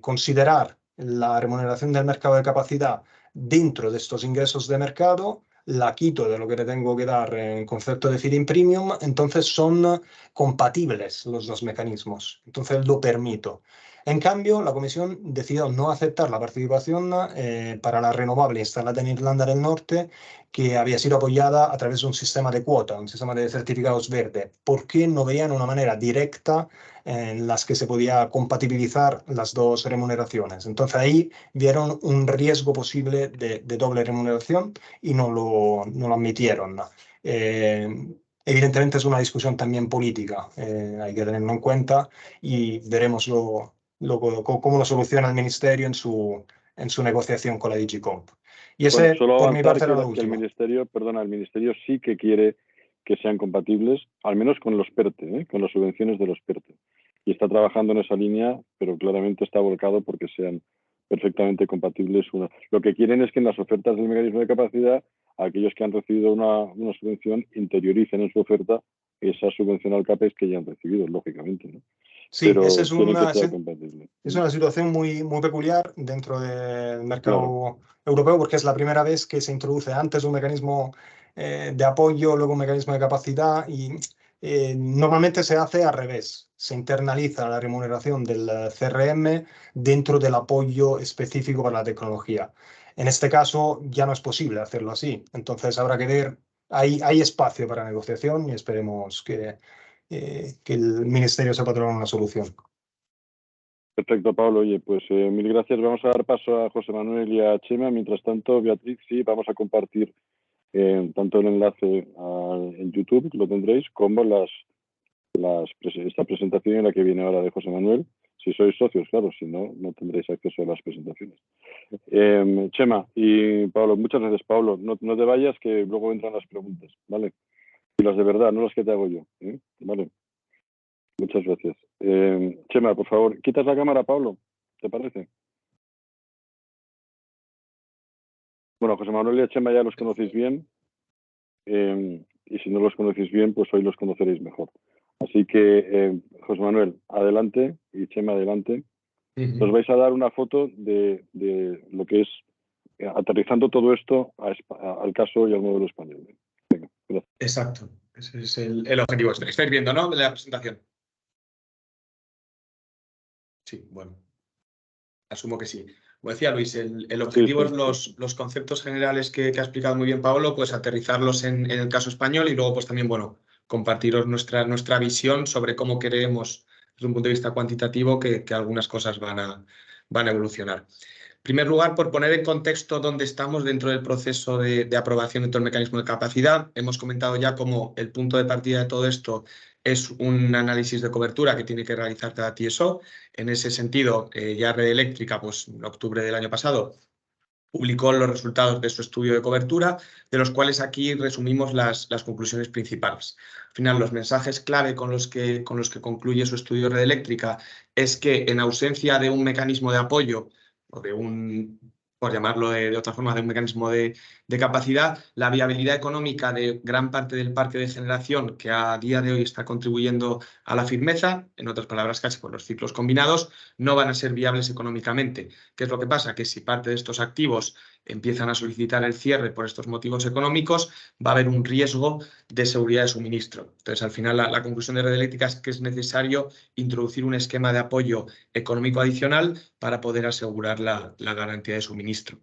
[SPEAKER 2] considerar la remuneración del mercado de capacidad dentro de estos ingresos de mercado, la quito de lo que le tengo que dar en concepto de feed-in premium, entonces son compatibles los 2 mecanismos. Entonces lo permito. En cambio, la Comisión decidió no aceptar la participación para la renovable instalada en Irlanda del Norte, que había sido apoyada a través de un sistema de cuota, un sistema de certificados verde, porque no veían una manera directa en las que se podía compatibilizar las dos remuneraciones. Entonces ahí vieron un riesgo posible de doble remuneración y no lo admitieron. Evidentemente es una discusión también política, hay que tenerlo en cuenta y veremos cómo lo soluciona el Ministerio en su negociación con la DG Comp. Y
[SPEAKER 1] Bueno,
[SPEAKER 2] ese,
[SPEAKER 1] solo
[SPEAKER 2] por mi
[SPEAKER 1] avanzar
[SPEAKER 2] parte, era lo
[SPEAKER 1] que el
[SPEAKER 2] último.
[SPEAKER 1] Ministerio, perdona, el Ministerio sí que quiere que sean compatibles, al menos con los PERTE, con las subvenciones de los PERTE. Y está trabajando en esa línea, pero claramente está volcado porque sean perfectamente compatibles. Lo que quieren es que en las ofertas del mecanismo de capacidad, aquellos que han recibido una subvención interioricen en su oferta esa subvención al CAPEX que ya han recibido, lógicamente, ¿no?
[SPEAKER 2] Sí,
[SPEAKER 1] Pero
[SPEAKER 2] esa
[SPEAKER 1] quieren que sea compatible.
[SPEAKER 2] es una situación muy peculiar dentro del mercado
[SPEAKER 1] Claro.
[SPEAKER 2] europeo, porque es la primera vez que se introduce antes un mecanismo de apoyo, luego un mecanismo de capacidad, y normalmente se hace al revés. Se internaliza la remuneración del CRM dentro del apoyo específico para la tecnología. En este caso ya no es posible hacerlo así, entonces habrá que ver, hay espacio para negociación y esperemos que el Ministerio sepa tomar una solución.
[SPEAKER 1] Perfecto, Pablo. Oye, pues mil gracias. Vamos a dar paso a José Manuel y a Chema. Mientras tanto, Beatriz, sí, vamos a compartir tanto el enlace en YouTube, lo tendréis, como esta presentación en la que viene ahora de José Manuel. Si sois socios, claro, si no, no tendréis acceso a las presentaciones. Chema y Pablo, muchas gracias, Pablo. No te vayas, que luego entran las preguntas, ¿vale? Y las de verdad, no las que te hago yo, ¿eh? ¿Vale? Muchas gracias. Chema, por favor, quitas la cámara, Pablo, ¿te parece? Bueno, José Manuel y a Chema ya los conocéis bien, y si no los conocéis bien, pues hoy los conoceréis mejor. Así que, José Manuel, adelante, y Chema, adelante. Os vais a dar una foto de lo que es aterrizando todo esto al caso y al modelo español. Venga, gracias.
[SPEAKER 4] Exacto, ese es el objetivo. Estáis viendo, ¿no? De la presentación. Sí, bueno. Asumo que sí. Como decía Luis, el objetivo es los conceptos generales que ha explicado muy bien Pablo, pues aterrizarlos en el caso español y luego pues también, bueno, compartiros nuestra visión sobre cómo creemos desde un punto de vista cuantitativo que algunas cosas van a evolucionar. En primer lugar, por poner en contexto dónde estamos dentro del proceso de aprobación de todo el mecanismo de capacidad, hemos comentado ya cómo el punto de partida de todo esto es un análisis de cobertura que tiene que realizar cada TSO. En ese sentido, ya Red Eléctrica, pues en octubre del año pasado, publicó los resultados de su estudio de cobertura, de los cuales aquí resumimos las conclusiones principales. Al final, los mensajes clave con los que concluye su estudio de Red Eléctrica es que en ausencia de un mecanismo de apoyo o de por llamarlo de otra forma, de un mecanismo de capacidad, la viabilidad económica de gran parte del parque de generación que a día de hoy está contribuyendo a la firmeza, en otras palabras casi por los ciclos combinados, no van a ser viables económicamente. ¿Qué es lo que pasa? Que si parte de estos activos empiezan a solicitar el cierre por estos motivos económicos, va a haber un riesgo de seguridad de suministro. Entonces, al final, la conclusión de Red Eléctrica es que es necesario introducir un esquema de apoyo económico adicional para poder asegurar la garantía de suministro.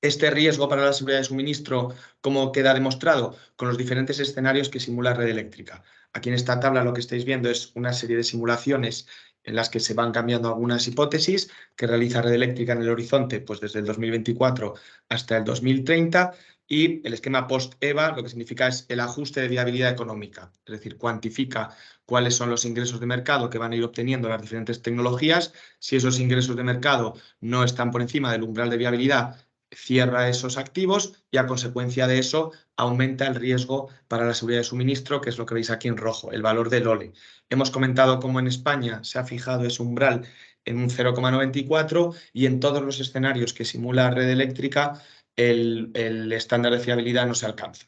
[SPEAKER 4] Este riesgo para la seguridad de suministro, ¿cómo queda demostrado? Con los diferentes escenarios que simula Red Eléctrica. Aquí en esta tabla lo que estáis viendo es una serie de simulaciones en las que se van cambiando algunas hipótesis que realiza Red Eléctrica en el horizonte, pues desde el 2024 hasta el 2030, y el esquema post-EVA lo que significa es el ajuste de viabilidad económica, es decir, cuantifica cuáles son los ingresos de mercado que van a ir obteniendo las diferentes tecnologías. Si esos ingresos de mercado no están por encima del umbral de viabilidad, cierra esos activos y a consecuencia de eso aumenta el riesgo para la seguridad de suministro, que es lo que veis aquí en rojo, el valor del OLE. Hemos comentado cómo en España se ha fijado ese umbral en un 0,94 y en todos los escenarios que simula Red Eléctrica el estándar de fiabilidad no se alcanza.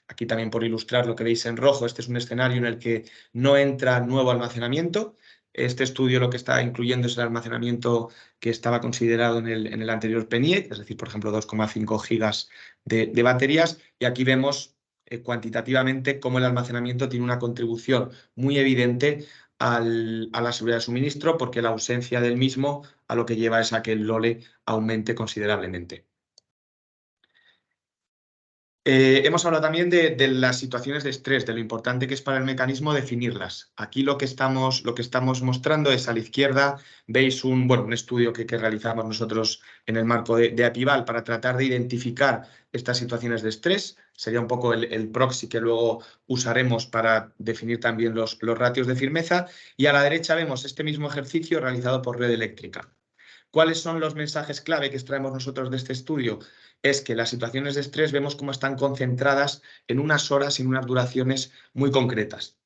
[SPEAKER 4] Aquí también por ilustrar lo que veis en rojo, este es un escenario en el que no entra nuevo almacenamiento. Este estudio lo que está incluyendo es el almacenamiento que estaba considerado en el anterior PNIEC, es decir, por ejemplo, 2,5 gigas de baterías, y aquí vemos cuantitativamente cómo el almacenamiento tiene una contribución muy evidente a la seguridad de suministro, porque la ausencia del mismo a lo que lleva es a que el LOLE aumente considerablemente. Hemos hablado también de las situaciones de estrés, de lo importante que es para el mecanismo definirlas. Aquí lo que estamos mostrando es a la izquierda, veis un estudio que realizamos nosotros en el marco de Apival para tratar de identificar estas situaciones de estrés. Sería un poco el proxy que luego usaremos para definir también los ratios de firmeza. Y a la derecha vemos este mismo ejercicio realizado por Red Eléctrica. ¿Cuáles son los mensajes clave que extraemos nosotros de este estudio? Es que las situaciones de estrés vemos cómo están concentradas en unas horas y en unas duraciones muy concretas.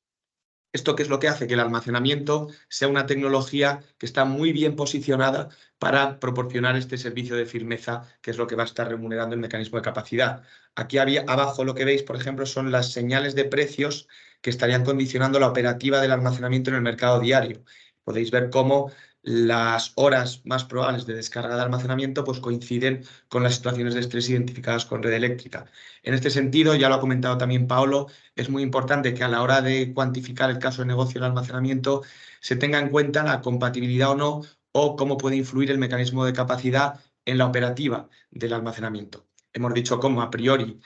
[SPEAKER 4] ¿Esto qué es lo que hace? Que el almacenamiento sea una tecnología que está muy bien posicionada para proporcionar este servicio de firmeza, que es lo que va a estar remunerando el mecanismo de capacidad. Aquí abajo lo que veis, por ejemplo, son las señales de precios que estarían condicionando la operativa del almacenamiento en el mercado diario. Podéis ver cómo las horas más probables de descarga de almacenamiento pues coinciden con las situaciones de estrés identificadas con Red Eléctrica. En este sentido, ya lo ha comentado también Paolo, es muy importante que a la hora de cuantificar el caso de negocio del almacenamiento se tenga en cuenta la compatibilidad o no, o cómo puede influir el mecanismo de capacidad en la operativa del almacenamiento. Hemos dicho cómo a priori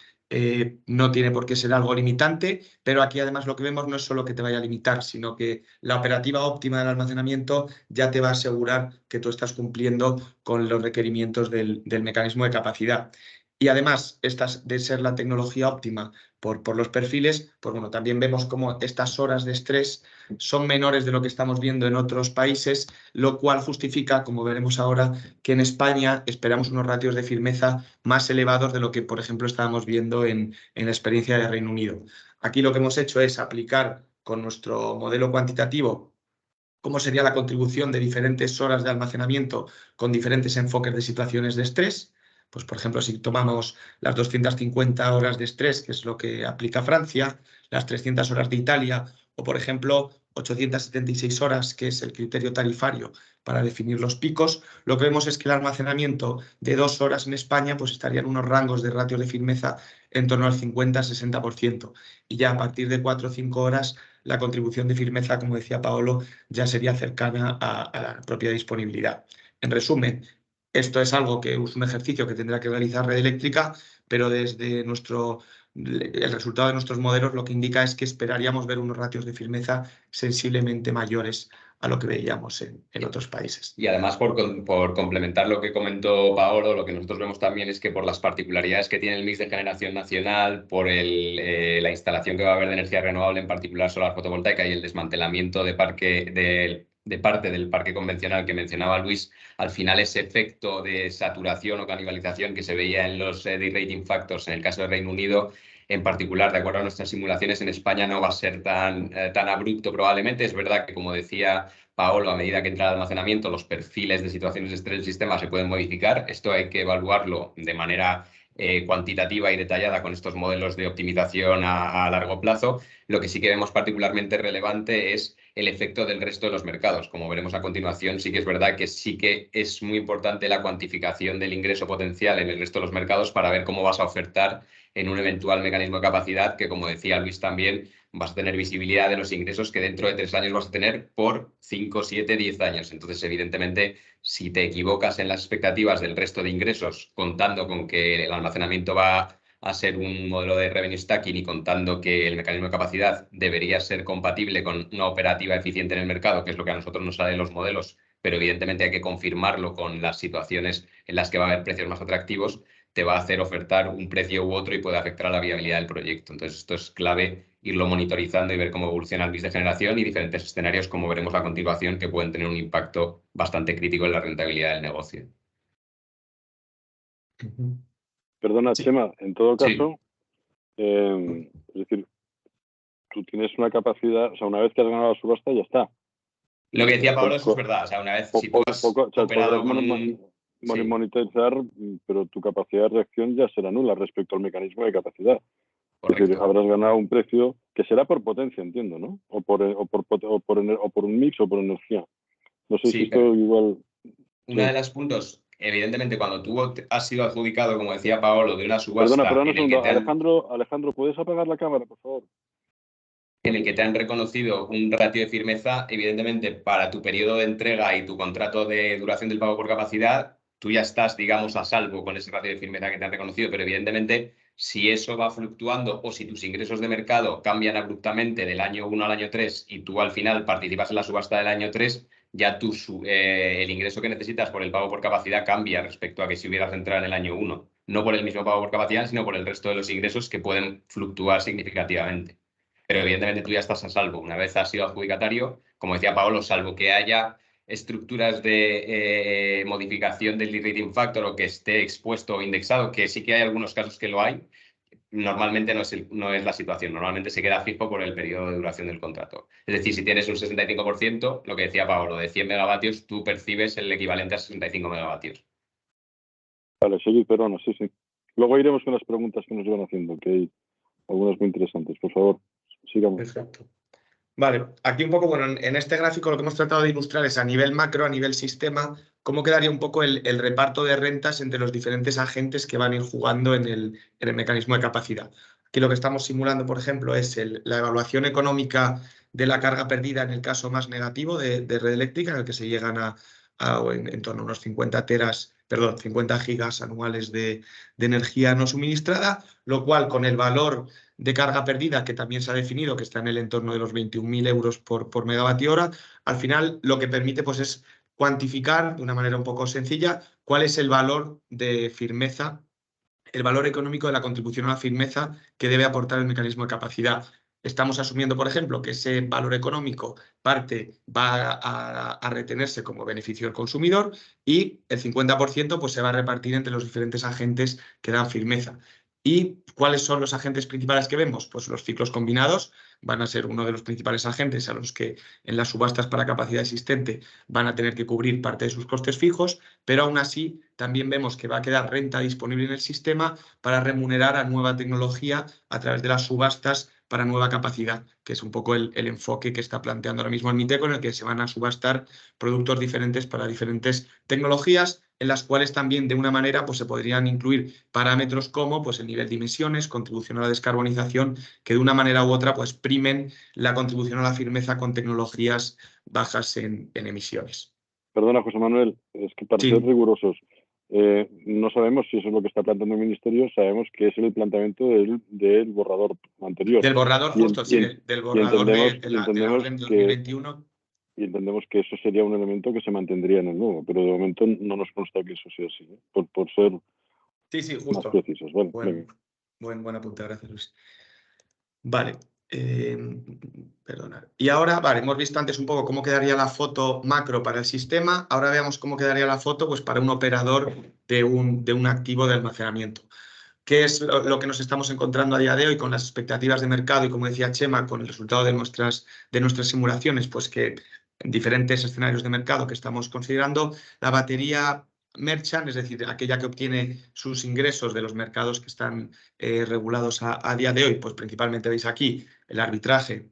[SPEAKER 4] no tiene por qué ser algo limitante, pero aquí además lo que vemos no es solo que te vaya a limitar, sino que la operativa óptima del almacenamiento ya te va a asegurar que tú estás cumpliendo con los requerimientos del mecanismo de capacidad. Y además, estas de ser la tecnología óptima por los perfiles, pues bueno, también vemos cómo estas horas de estrés son menores de lo que estamos viendo en otros países, lo cual justifica, como veremos ahora, que en España esperamos unos ratios de firmeza más elevados de lo que, por ejemplo, estábamos viendo en la experiencia de Reino Unido. Aquí lo que hemos hecho es aplicar con nuestro modelo cuantitativo cómo sería la contribución de diferentes horas de almacenamiento con diferentes enfoques de situaciones de estrés. Pues, por ejemplo, si tomamos las 250 horas de estrés, que es lo que aplica Francia, las 300 horas de Italia, o, por ejemplo, 876 horas, que es el criterio tarifario para definir los picos, lo que vemos es que el almacenamiento de 2 horas en España pues estaría en unos rangos de ratios de firmeza en torno al 50-60%. Y ya a partir de 4 o 5 horas, la contribución de firmeza, como decía Paolo, ya sería cercana a la propia disponibilidad. En resumen, esto es algo que es un ejercicio que tendrá que realizar Red Eléctrica, pero desde el resultado de nuestros modelos lo que indica es que esperaríamos ver unos ratios de firmeza sensiblemente mayores a lo que veíamos en otros países.
[SPEAKER 5] Y además, por complementar lo que comentó Paolo, lo que nosotros vemos también es que por las particularidades que tiene el mix de generación nacional, por la instalación que va a haber de energía renovable, en particular solar fotovoltaica, y el desmantelamiento de parte del parque convencional que mencionaba Luis, al final ese efecto de saturación o canibalización que se veía en los de-rating factors en el caso de Reino Unido, en particular, de acuerdo a nuestras simulaciones, en España no va a ser tan abrupto probablemente. Es verdad que, como decía Paolo, a medida que entra el almacenamiento, los perfiles de situaciones de estrés del sistema se pueden modificar. Esto hay que evaluarlo de manera cuantitativa y detallada con estos modelos de optimización a largo plazo. Lo que sí que vemos particularmente relevante es el efecto del resto de los mercados. Como veremos a continuación, sí que es verdad que sí que es muy importante la cuantificación del ingreso potencial en el resto de los mercados para ver cómo vas a ofertar en un eventual mecanismo de capacidad que, como decía Luis también, vas a tener visibilidad de los ingresos que dentro de 3 años vas a tener por 5, 7, 10 años. Entonces, evidentemente, si te equivocas en las expectativas del resto de ingresos, contando con que el almacenamiento va a ser un modelo de revenue stacking y contando que el mecanismo de capacidad debería ser compatible con una operativa eficiente en el mercado, que es lo que a nosotros nos sale en los modelos, pero evidentemente hay que confirmarlo con las situaciones en las que va a haber precios más atractivos, te va a hacer ofertar un precio u otro y puede afectar a la viabilidad del proyecto. Entonces, esto es clave irlo monitorizando y ver cómo evoluciona el mix de generación y diferentes escenarios, como veremos a continuación, que pueden tener un impacto bastante crítico en la rentabilidad del negocio.
[SPEAKER 1] Perdona,
[SPEAKER 5] Sí.
[SPEAKER 1] Chema, en todo
[SPEAKER 5] Sí.
[SPEAKER 1] caso, es decir, tú tienes una capacidad, o sea, una vez que has ganado la subasta, ya está.
[SPEAKER 5] Lo que decía Pablo, eso es verdad. O sea, una vez, si tú has
[SPEAKER 1] o sea,
[SPEAKER 5] operado
[SPEAKER 1] podrás
[SPEAKER 5] con
[SPEAKER 1] monitorizar, pero tu capacidad de reacción ya será nula respecto al mecanismo de capacidad.
[SPEAKER 5] Correcto.
[SPEAKER 1] Es decir, habrás ganado un precio que será por potencia, entiendo, ¿no? O por un mix o por energía. No sé si esto igual...
[SPEAKER 5] Uno de los puntos, evidentemente, cuando tú has sido adjudicado, como decía Paolo, de una subasta...
[SPEAKER 1] Perdona un segundo. Alejandro, ¿puedes apagar la cámara, por favor?
[SPEAKER 5] en el que te han reconocido un ratio de firmeza, evidentemente para tu periodo de entrega y tu contrato de duración del pago por capacidad, tú ya estás, digamos, a salvo con ese ratio de firmeza que te han reconocido, pero evidentemente si eso va fluctuando o si tus ingresos de mercado cambian abruptamente del año 1 al año 3 y tú al final participas en la subasta del año 3, ya el ingreso que necesitas por el pago por capacidad cambia respecto a que si hubieras entrado en el año 1. No por el mismo pago por capacidad, sino por el resto de los ingresos que pueden fluctuar significativamente. Pero evidentemente tú ya estás a salvo. Una vez has sido adjudicatario, como decía Paolo, salvo que haya estructuras de modificación del rating factor o que esté expuesto o indexado, que sí que hay algunos casos que lo hay, normalmente no es la situación. Normalmente se queda fijo por el periodo de duración del contrato. Es decir, si tienes un 65%, lo que decía Paolo, de 100 megavatios, tú percibes el equivalente a 65 megavatios.
[SPEAKER 1] Vale, seguid, perdona, sí, sí. Luego iremos con las preguntas que nos iban haciendo, que hay algunas muy interesantes. Por favor, sigamos.
[SPEAKER 4] Perfecto. Vale, aquí un poco, bueno, en este gráfico lo que hemos tratado de ilustrar es a nivel macro, a nivel sistema, cómo quedaría un poco el reparto de rentas entre los diferentes agentes que van a ir jugando en el mecanismo de capacidad. Aquí lo que estamos simulando, por ejemplo, es la evaluación económica de la carga perdida en el caso más negativo de red eléctrica, en el que se llegan en torno a unos 50 gigas anuales de energía no suministrada, lo cual con el valor de carga perdida, que también se ha definido, que está en el entorno de los 21.000 euros por megavatio hora, al final lo que permite pues, es cuantificar de una manera un poco sencilla cuál es el valor de firmeza, el valor económico de la contribución a la firmeza que debe aportar el mecanismo de capacidad. Estamos asumiendo, por ejemplo, que ese valor económico parte va a retenerse como beneficio del consumidor y el 50% pues, se va a repartir entre los diferentes agentes que dan firmeza. ¿Y cuáles son los agentes principales que vemos? Pues los ciclos combinados van a ser uno de los principales agentes a los que en las subastas para capacidad existente van a tener que cubrir parte de sus costes fijos, pero aún así también vemos que va a quedar renta disponible en el sistema para remunerar a nueva tecnología a través de las subastas para nueva capacidad, que es un poco el enfoque que está planteando ahora mismo el MITECO, en el que se van a subastar productos diferentes para diferentes tecnologías, en las cuales también de una manera pues, se podrían incluir parámetros como pues, el nivel de emisiones, contribución a la descarbonización, que de una manera u otra pues, primen la contribución a la firmeza con tecnologías bajas en emisiones.
[SPEAKER 1] Perdona, José Manuel, es que para ser rigurosos, no sabemos si eso es lo que está planteando el Ministerio, sabemos que es el planteamiento del borrador anterior.
[SPEAKER 4] Del borrador justo, sí, del borrador de la orden de 2021.
[SPEAKER 1] Y entendemos que eso sería un elemento que se mantendría en el nuevo, pero de momento no nos consta que eso sea así, ¿eh? por ser
[SPEAKER 4] justo.
[SPEAKER 1] más precisos. Vale,
[SPEAKER 4] buen apunte, gracias, Luis. Vale. Perdona. Y ahora, vale, hemos visto antes un poco cómo quedaría la foto macro para el sistema. Ahora veamos cómo quedaría la foto pues, para un operador de un activo de almacenamiento. ¿Qué es lo que nos estamos encontrando a día de hoy con las expectativas de mercado y, como decía Chema, con el resultado de nuestras simulaciones? Pues que en diferentes escenarios de mercado que estamos considerando, la batería merchant, es decir, aquella que obtiene sus ingresos de los mercados que están regulados a día de hoy, pues principalmente veis aquí el arbitraje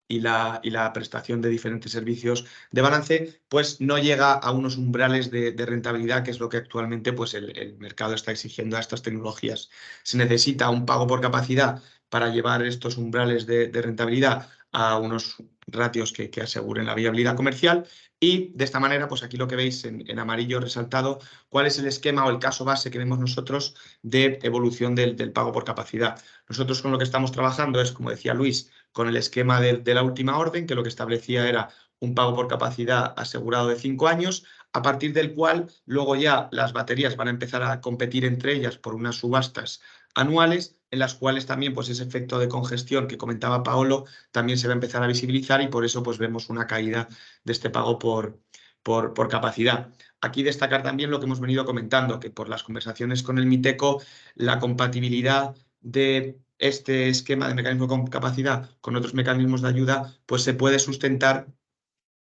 [SPEAKER 4] y la prestación de diferentes servicios de balance, pues no llega a unos umbrales de rentabilidad, que es lo que actualmente pues, el mercado está exigiendo a estas tecnologías. Se necesita un pago por capacidad para llevar estos umbrales de rentabilidad a unos ratios que aseguren la viabilidad comercial y de esta manera, pues aquí lo que veis en amarillo resaltado, cuál es el esquema o el caso base que vemos nosotros de evolución del pago por capacidad. Nosotros con lo que estamos trabajando es, como decía Luis, con el esquema de la última orden, que lo que establecía era un pago por capacidad asegurado de 5 años, a partir del cual luego ya las baterías van a empezar a competir entre ellas por unas subastas anuales, en las cuales también pues, ese efecto de congestión que comentaba Paolo también se va a empezar a visibilizar y por eso pues, vemos una caída de este pago por capacidad. Aquí destacar también lo que hemos venido comentando, que por las conversaciones con el MITECO, la compatibilidad de este esquema de mecanismo con capacidad con otros mecanismos de ayuda, pues se puede sustentar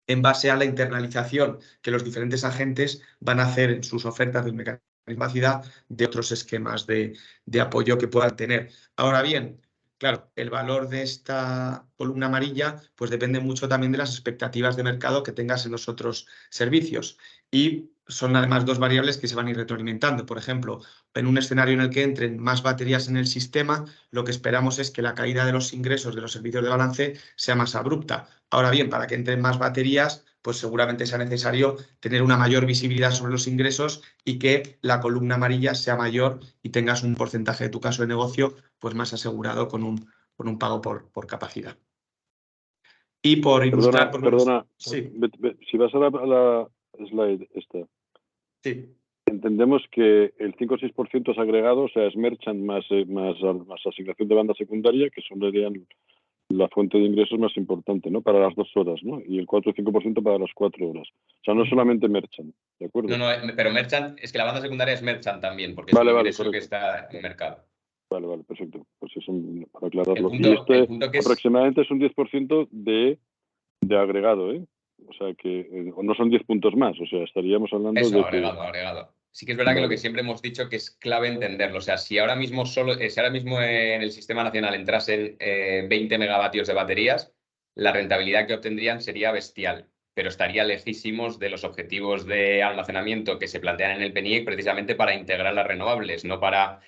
[SPEAKER 4] en base a la internalización que los diferentes agentes van a hacer en sus ofertas del mecanismo de capacidad de otros esquemas de apoyo que puedan tener. Ahora bien, claro, el valor de esta columna amarilla pues depende mucho también de las expectativas de mercado que tengas en los otros servicios. Y son además dos variables que se van a ir retroalimentando. Por ejemplo, en un escenario en el que entren más baterías en el sistema, lo que esperamos es que la caída de los ingresos de los servicios de balance sea más abrupta. Ahora bien, para que entren más baterías, pues seguramente sea necesario tener una mayor visibilidad sobre los ingresos y que la columna amarilla sea mayor y tengas un porcentaje de tu caso de negocio pues más asegurado con un pago por capacidad. Y por ilustrar...
[SPEAKER 1] Perdona,
[SPEAKER 4] Sí.
[SPEAKER 1] Si vas a la slide esta,
[SPEAKER 4] Sí.
[SPEAKER 1] entendemos que el 5 o 6% es agregado, o sea, es merchant más asignación de banda secundaria, que son la fuente de ingresos más importante, ¿no? Para las 2 horas, ¿no? Y el 4 o 5% para las 4 horas. O sea, no es solamente merchant, ¿de acuerdo?
[SPEAKER 5] No, pero merchant, es que la banda secundaria es merchant también, porque
[SPEAKER 1] Vale,
[SPEAKER 5] es un
[SPEAKER 1] vale,
[SPEAKER 5] ingreso que
[SPEAKER 1] correcto.
[SPEAKER 5] está en el mercado.
[SPEAKER 1] Vale, perfecto. Pues eso para aclararlo.
[SPEAKER 5] El punto que es...
[SPEAKER 1] aproximadamente es un 10% de agregado, ¿eh? O sea que no son 10 puntos más, o sea, estaríamos hablando
[SPEAKER 5] Eso,
[SPEAKER 1] de
[SPEAKER 5] agregado. Sí que es verdad que lo que siempre hemos dicho que es clave entenderlo. O sea, si ahora mismo en el sistema nacional entrasen 20 megavatios de baterías, la rentabilidad que obtendrían sería bestial, pero estaría lejísimos de los objetivos de almacenamiento que se plantean en el PNIEC precisamente para integrar las renovables, no para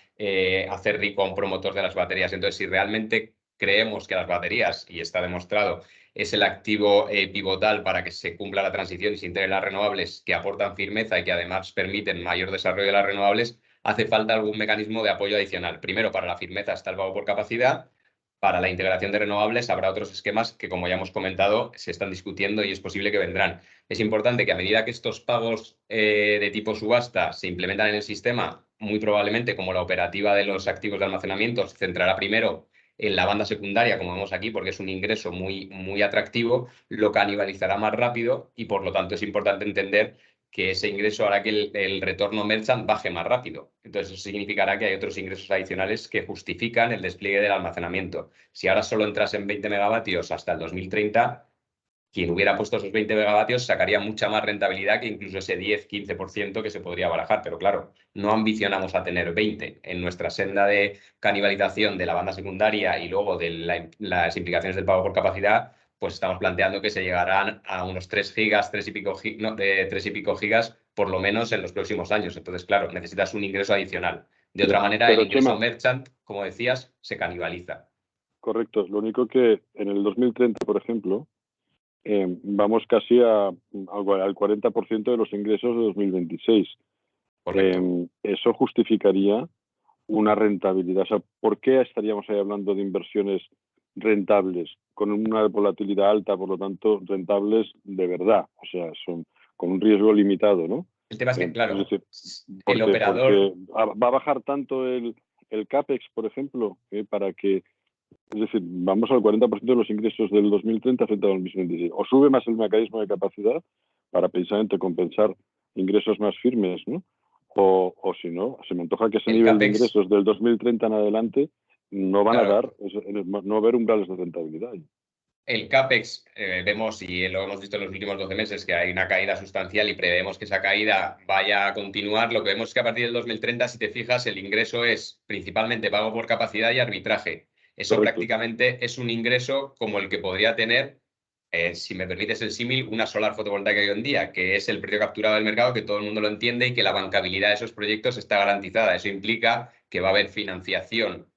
[SPEAKER 5] hacer rico a un promotor de las baterías. Entonces, si realmente creemos que las baterías, y está demostrado, es el activo pivotal para que se cumpla la transición y se integren las renovables que aportan firmeza y que además permiten mayor desarrollo de las renovables, hace falta algún mecanismo de apoyo adicional. Primero, para la firmeza está el pago por capacidad. Para la integración de renovables habrá otros esquemas que, como ya hemos comentado, se están discutiendo y es posible que vendrán. Es importante que a medida que estos pagos de tipo subasta se implementan en el sistema, muy probablemente como la operativa de los activos de almacenamiento se centrará primero en la banda secundaria, como vemos aquí, porque es un ingreso muy atractivo, lo canibalizará más rápido y por lo tanto es importante entender que ese ingreso hará que el retorno merchant baje más rápido. Entonces eso significará que hay otros ingresos adicionales que justifican el despliegue del almacenamiento. Si ahora solo entrasen 20 megavatios hasta el 2030, quien hubiera puesto esos 20 megavatios sacaría mucha más rentabilidad que incluso ese 10-15% que se podría barajar. Pero claro, no ambicionamos a tener 20. En nuestra senda de canibalización de la banda secundaria y luego de las implicaciones del pago por capacidad, pues estamos planteando que se llegarán a unos 3 gigas, 3 y pico gigas, por lo menos en los próximos años. Entonces, claro, necesitas un ingreso adicional. De otra manera, el ingreso
[SPEAKER 1] Chema,
[SPEAKER 5] merchant, como decías, se canibaliza.
[SPEAKER 1] Correcto. Lo único que en el 2030, por ejemplo, vamos casi al 40% de los ingresos de 2026. Eso justificaría una rentabilidad. O sea, ¿por qué estaríamos ahí hablando de inversiones rentables con una volatilidad alta, por lo tanto, rentables de verdad? O sea, son con un riesgo limitado, ¿no?
[SPEAKER 5] El tema es que, claro,
[SPEAKER 1] es decir,
[SPEAKER 5] el operador...
[SPEAKER 1] porque va a bajar tanto el CAPEX, por ejemplo, para que... Es decir, vamos al 40% de los ingresos del 2030 frente al 2026. O sube más el mecanismo de capacidad para precisamente compensar ingresos más firmes, ¿no? O si no, se me antoja que ese nivel
[SPEAKER 5] CAPEX,
[SPEAKER 1] de ingresos del 2030 en adelante no van
[SPEAKER 5] claro,
[SPEAKER 1] a dar, no va a haber umbrales de rentabilidad.
[SPEAKER 5] El CAPEX, vemos y lo hemos visto en los últimos 12 meses que hay una caída sustancial y prevemos que esa caída vaya a continuar. Lo que vemos es que a partir del 2030, si te fijas, el ingreso es principalmente pago por capacidad y arbitraje. Eso
[SPEAKER 1] Correcto.
[SPEAKER 5] Prácticamente es un ingreso como el que podría tener, si me permites el símil, una solar fotovoltaica hoy en día, que es el precio capturado del mercado, que todo el mundo lo entiende y que la bancabilidad de esos proyectos está garantizada. Eso implica que va a haber financiación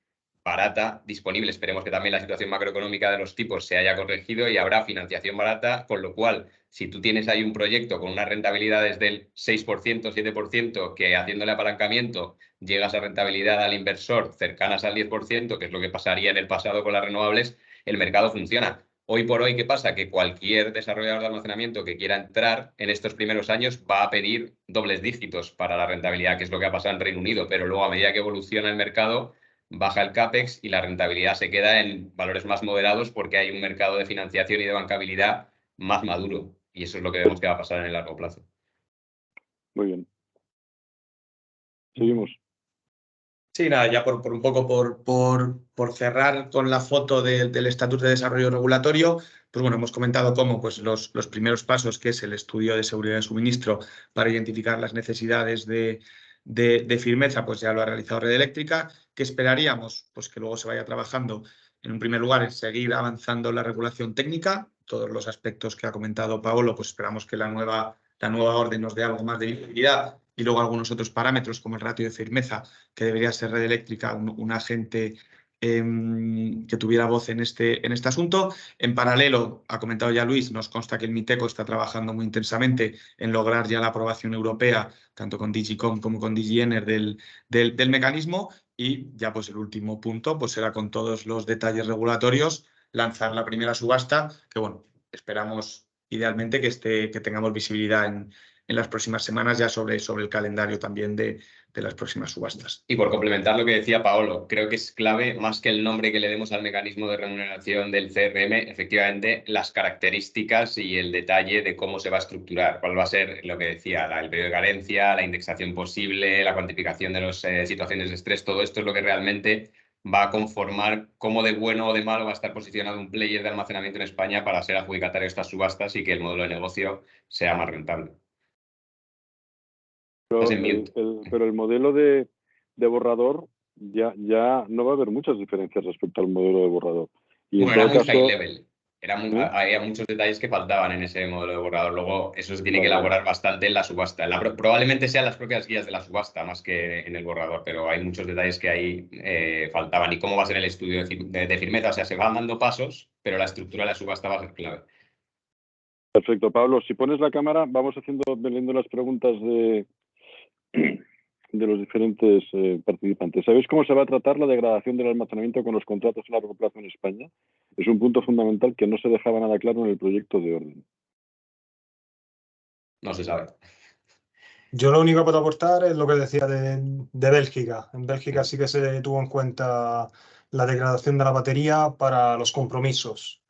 [SPEAKER 5] barata disponible. Esperemos que también la situación macroeconómica de los tipos se haya corregido y habrá financiación barata, con lo cual, si tú tienes ahí un proyecto con unas rentabilidades del 6%, 7%, que haciéndole apalancamiento llegas a rentabilidad al inversor cercanas al 10%, que es lo que pasaría en el pasado con las renovables, el mercado funciona. Hoy por hoy, ¿qué pasa? Que cualquier desarrollador de almacenamiento que quiera entrar en estos primeros años va a pedir dobles dígitos para la rentabilidad, que es lo que ha pasado en Reino Unido, pero luego a medida que evoluciona el mercado, baja el CAPEX y la rentabilidad se queda en valores más moderados porque hay un mercado de financiación y de bancabilidad más maduro. Y eso es lo que vemos que va a pasar en el largo plazo.
[SPEAKER 1] Muy bien. Seguimos.
[SPEAKER 4] Sí, nada, ya por un poco por cerrar con la foto del Estatuto de Desarrollo Regulatorio, pues bueno, hemos comentado cómo pues los primeros pasos, que es el estudio de seguridad de suministro para identificar las necesidades de firmeza, pues ya lo ha realizado Red Eléctrica. ¿Qué esperaríamos? Pues que luego se vaya trabajando, en un primer lugar, en seguir avanzando la regulación técnica, todos los aspectos que ha comentado Paolo, pues esperamos que la nueva la nueva orden nos dé algo más de visibilidad, y luego algunos otros parámetros como el ratio de firmeza, que debería ser Red Eléctrica un agente que tuviera voz en este asunto. En paralelo, ha comentado ya Luis, nos consta que el MITECO está trabajando muy intensamente en lograr ya la aprobación europea, tanto con Digicom como con DigiEner, del mecanismo. Y ya pues el último punto pues será, con todos los detalles regulatorios, lanzar la primera subasta, que bueno, esperamos idealmente que tengamos visibilidad en las próximas semanas ya sobre el calendario también de las próximas subastas.
[SPEAKER 5] Y por complementar lo que decía Paolo, creo que es clave, más que el nombre que le demos al mecanismo de remuneración del CRM, efectivamente las características y el detalle de cómo se va a estructurar, cuál va a ser lo que decía, el periodo de carencia, la indexación posible, la cuantificación de las situaciones de estrés. Todo esto es lo que realmente va a conformar cómo de bueno o de malo va a estar posicionado un player de almacenamiento en España para ser adjudicatario de estas subastas y que el modelo de negocio sea más rentable.
[SPEAKER 1] Pero el modelo de borrador ya no va a haber muchas diferencias respecto al modelo de borrador. Y
[SPEAKER 5] bueno,
[SPEAKER 1] en
[SPEAKER 5] era
[SPEAKER 1] todo
[SPEAKER 5] muy
[SPEAKER 1] caso,
[SPEAKER 5] high level. Había muchos detalles que faltaban en ese modelo de borrador. Luego eso se tiene que elaborar bastante en la subasta. Probablemente sean las propias guías de la subasta más que en el borrador, pero hay muchos detalles que ahí faltaban. ¿Y cómo va a ser el estudio de firmeza? O sea, se van dando pasos, pero la estructura de la subasta va a ser clave.
[SPEAKER 1] Perfecto, Pablo. Si pones la cámara, vamos leyendo las preguntas de los diferentes participantes. ¿Sabéis cómo se va a tratar la degradación del almacenamiento con los contratos a largo plazo en España? Es un punto fundamental que no se dejaba nada claro en el proyecto de orden.
[SPEAKER 5] No se sabe.
[SPEAKER 2] Yo lo único que puedo aportar es lo que decía de Bélgica. En Bélgica sí que se tuvo en cuenta la degradación de la batería para los compromisos.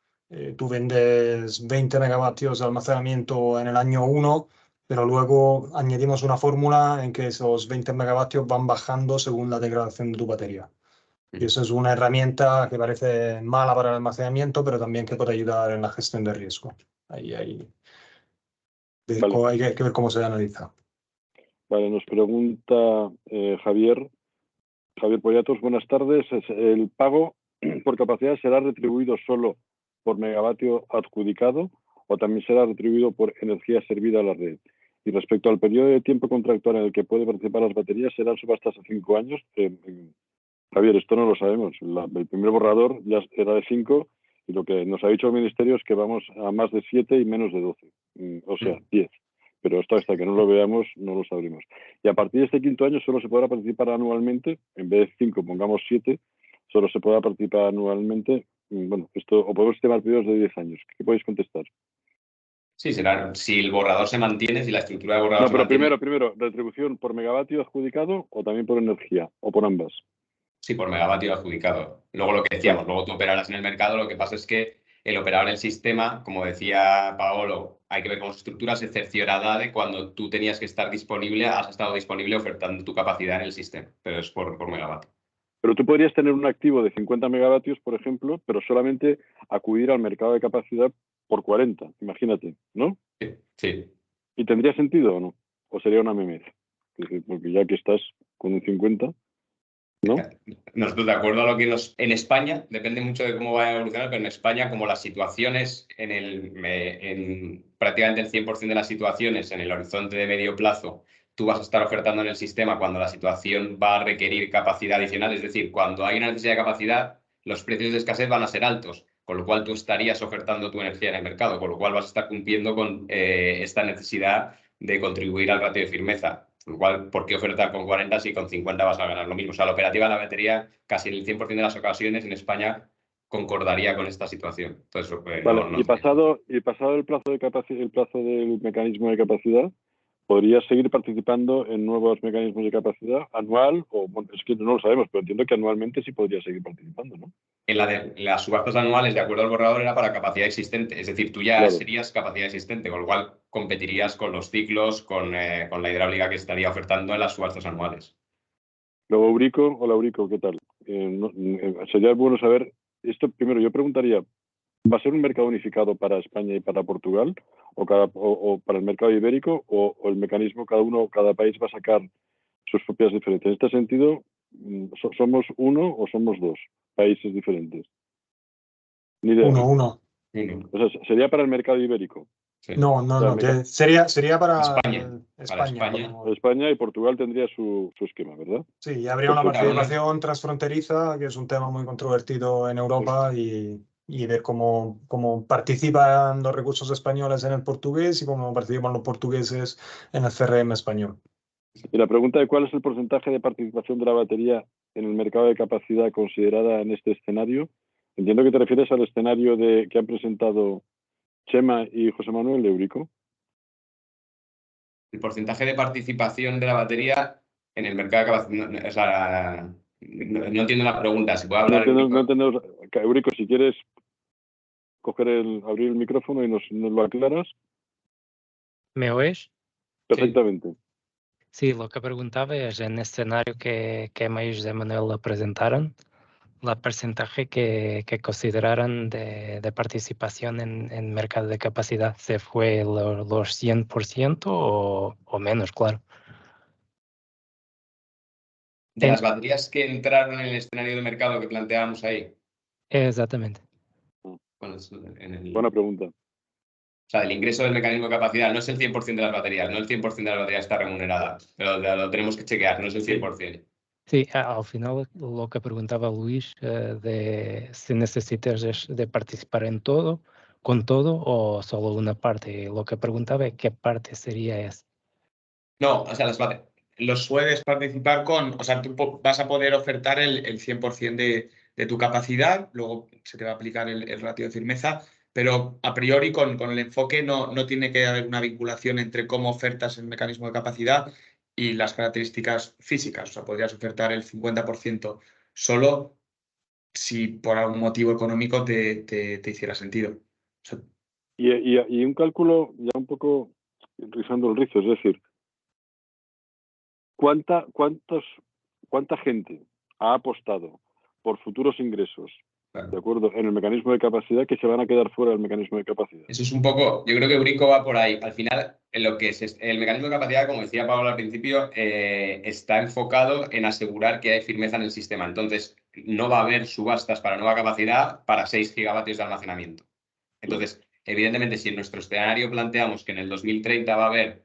[SPEAKER 2] Tú vendes 20 megavatios de almacenamiento en el año 1, pero luego añadimos una fórmula en que esos 20 megavatios van bajando según la degradación de tu batería. Y eso es una herramienta que parece mala para el almacenamiento, pero también que puede ayudar en la gestión de riesgo. Ahí hay que ver cómo se analiza.
[SPEAKER 1] Vale, nos pregunta Javier Poyatos, buenas tardes. ¿El pago por capacidad será retribuido solo por megavatio adjudicado o también será retribuido por energía servida a la red? Y respecto al periodo de tiempo contractual en el que pueden participar las baterías, ¿serán subastas a 5 años? Javier, esto no lo sabemos. El primer borrador ya era de 5 y lo que nos ha dicho el Ministerio es que vamos a más de 7 y menos de 12. O sea, 10. Pero esto hasta que no lo veamos no lo sabremos. Y a partir de este quinto año solo se podrá participar anualmente, en vez de 5 pongamos 7, solo se podrá participar anualmente. Bueno, esto, o podemos estimar periodos de 10 años. ¿Qué podéis contestar?
[SPEAKER 5] Sí, será si el borrador se mantiene, si la estructura del borrador
[SPEAKER 1] No, pero
[SPEAKER 5] se mantiene.
[SPEAKER 1] primero, ¿retribución por megavatio adjudicado o también por energía? ¿O por ambas?
[SPEAKER 5] Sí, por megavatio adjudicado. Luego lo que decíamos, luego tú operarás en el mercado, lo que pasa es que el operador en el sistema, como decía Paolo, hay que ver cómo se estructura, se cerciorará de cuando tú tenías que estar disponible, has estado disponible ofertando tu capacidad en el sistema, pero es por megavatio.
[SPEAKER 1] Pero tú podrías tener un activo de 50 megavatios, por ejemplo, pero solamente acudir al mercado de capacidad por 40, imagínate, ¿no?
[SPEAKER 5] Sí.
[SPEAKER 1] ¿Y tendría sentido o no? ¿O sería una memez? Porque ya que estás con un 50, ¿no?
[SPEAKER 5] Nosotros, de acuerdo a lo que en España, depende mucho de cómo va a evolucionar, pero en España, como las situaciones, en prácticamente el 100% de las situaciones en el horizonte de medio plazo, tú vas a estar ofertando en el sistema cuando la situación va a requerir capacidad adicional, es decir, cuando hay una necesidad de capacidad, los precios de escasez van a ser altos, con lo cual tú estarías ofertando tu energía en el mercado, con lo cual vas a estar cumpliendo con esta necesidad de contribuir al ratio de firmeza. Con lo cual, ¿por qué ofertar con 40 si con 50 vas a ganar lo mismo? O sea, la operativa de la batería, casi en el 100% de las ocasiones en España, concordaría con esta situación. Entonces,
[SPEAKER 1] vale, y pasado el plazo el plazo del mecanismo de capacidad, ¿podrías seguir participando en nuevos mecanismos de capacidad anual? O bueno, es que no lo sabemos, pero entiendo que anualmente sí podrías seguir participando, ¿no?
[SPEAKER 5] En las subastas anuales, de acuerdo al borrador, era para capacidad existente. Es decir, tú ya serías capacidad existente, con lo cual competirías con los ciclos, con la hidráulica que estaría ofertando en las subastas anuales.
[SPEAKER 1] Luego, Eurico, ¿qué tal? Sería bueno saber, esto primero yo preguntaría, ¿va a ser un mercado unificado para España y para Portugal? ¿O para el mercado ibérico? ¿O el mecanismo, cada país va a sacar sus propias diferencias? En este sentido, ¿somos uno o somos dos países diferentes? Ni idea.
[SPEAKER 2] Uno.
[SPEAKER 1] O sea, sería para el mercado ibérico.
[SPEAKER 5] Sí.
[SPEAKER 2] No, sería para
[SPEAKER 5] España.
[SPEAKER 2] España.
[SPEAKER 5] España.
[SPEAKER 2] como-
[SPEAKER 1] España y Portugal tendría su esquema, ¿verdad?
[SPEAKER 2] Sí, y habría una
[SPEAKER 1] Perfecto.
[SPEAKER 2] participación transfronteriza, que es un tema muy controvertido en Europa, y ver cómo participan los recursos españoles en el portugués y cómo participan los portugueses en el CRM español.
[SPEAKER 1] Y la pregunta de cuál es el porcentaje de participación de la batería en el mercado de capacidad considerada en este escenario. Entiendo que te refieres al escenario que han presentado Chema y José Manuel de Eurico.
[SPEAKER 5] El porcentaje de participación de la batería en el mercado de capacidad. No entiendo la pregunta. ¿Se puede hablar?
[SPEAKER 1] No entiendo. Eurico, si quieres abrir el micrófono y nos lo aclaras.
[SPEAKER 6] ¿Me oyes?
[SPEAKER 1] Perfectamente.
[SPEAKER 6] Sí, lo que preguntaba es en el escenario que Emma y José Manuel presentaron, la porcentaje que consideraron de participación en mercado de capacidad, ¿se fue los 100% o menos, claro?
[SPEAKER 5] De las baterías que entraron en el escenario de mercado que planteábamos ahí.
[SPEAKER 6] Exactamente.
[SPEAKER 5] Bueno,
[SPEAKER 1] Buena pregunta.
[SPEAKER 5] O sea, el ingreso del mecanismo de capacidad no es el 100% de las baterías, no el 100% de las baterías está remunerada, pero lo tenemos que chequear, no es el 100%.
[SPEAKER 6] Sí, al final lo que preguntaba Luis, de si necesitas de participar en todo, con todo o solo una parte. Lo que preguntaba es qué parte sería esa.
[SPEAKER 5] No, o sea,
[SPEAKER 4] Los puedes participar o sea, tú vas a poder ofertar el 100% de tu capacidad, luego se te va a aplicar el ratio de firmeza, pero a priori con el enfoque no tiene que haber una vinculación entre cómo ofertas el mecanismo de capacidad y las características físicas. O sea, podrías ofertar el 50% solo si por algún motivo económico te hiciera sentido. O sea,
[SPEAKER 1] Y un cálculo ya un poco rizando el rizo, es decir, ¿cuánta gente ha apostado por futuros ingresos,
[SPEAKER 5] claro.
[SPEAKER 1] de acuerdo, en el mecanismo de capacidad que se van a quedar fuera del mecanismo de capacidad?
[SPEAKER 5] Eso es un poco, yo creo que Eurico va por ahí. Al final, en lo que es el mecanismo de capacidad, como decía Pablo al principio, está enfocado en asegurar que hay firmeza en el sistema. Entonces, no va a haber subastas para nueva capacidad para 6 gigavatios de almacenamiento. Entonces, evidentemente, si en nuestro escenario planteamos que en el 2030 va a haber,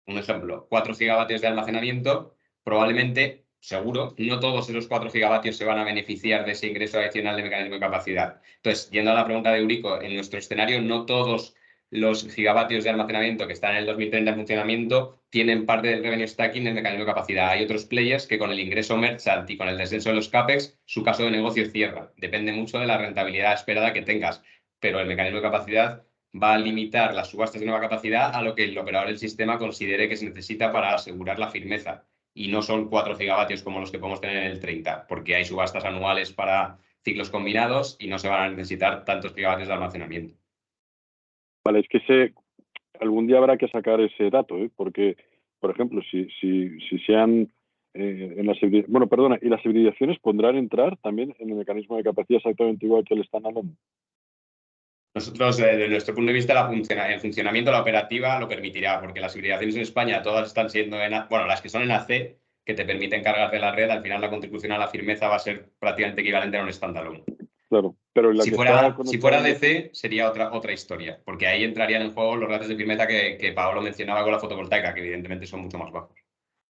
[SPEAKER 5] un ejemplo, 4 gigavatios de almacenamiento, probablemente, seguro, no todos esos 4 gigavatios se van a beneficiar de ese ingreso adicional de mecanismo de capacidad. Entonces, yendo a la pregunta de Eurico, en nuestro escenario no todos los gigavatios de almacenamiento que están en el 2030 en funcionamiento tienen parte del revenue stacking del mecanismo de capacidad. Hay otros players que con el ingreso merchant y con el descenso de los CAPEX, su caso de negocio cierra. Depende mucho de la rentabilidad esperada que tengas, pero el mecanismo de capacidad va a limitar las subastas de nueva capacidad a lo que el operador del sistema considere que se necesita para asegurar la firmeza. Y no son 4 gigavatios como los que podemos tener en el 30, porque hay subastas anuales para ciclos combinados y no se van a necesitar tantos gigavatios de almacenamiento.
[SPEAKER 1] Vale, es que algún día habrá que sacar ese dato, ¿eh? Porque, por ejemplo, si se han... en las ¿y las hibridaciones podrán entrar también en el mecanismo de capacidad exactamente igual que el standalone?
[SPEAKER 5] Nosotros, desde nuestro punto de vista, el funcionamiento, la operativa lo permitirá, porque las hibridaciones en España todas están siendo las que son en AC, que te permiten cargarte la red, al final la contribución a la firmeza va a ser prácticamente equivalente a un standalone.
[SPEAKER 1] Claro, pero
[SPEAKER 5] Si fuera DC sería otra historia, porque ahí entrarían en juego los ratios de firmeza que Paolo mencionaba con la fotovoltaica, que evidentemente son mucho más bajos.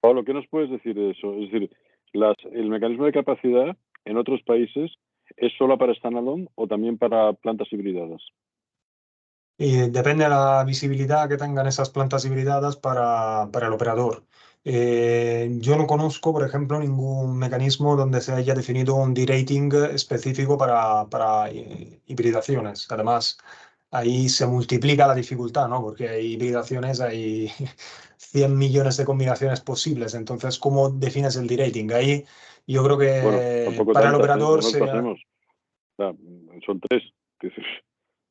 [SPEAKER 1] Pablo, ¿qué nos puedes decir de eso? Es decir, el mecanismo de capacidad en otros países es solo para standalone o también para plantas hibridadas.
[SPEAKER 2] Y depende de la visibilidad que tengan esas plantas hibridadas para el operador. Yo no conozco, por ejemplo, ningún mecanismo donde se haya definido un de-rating específico para hibridaciones. Además, ahí se multiplica la dificultad, ¿no? Porque hay hibridaciones, hay 100 millones de combinaciones posibles. Entonces, ¿cómo defines el de-rating? Ahí yo creo que para el operador sería...
[SPEAKER 1] O sea, son 3.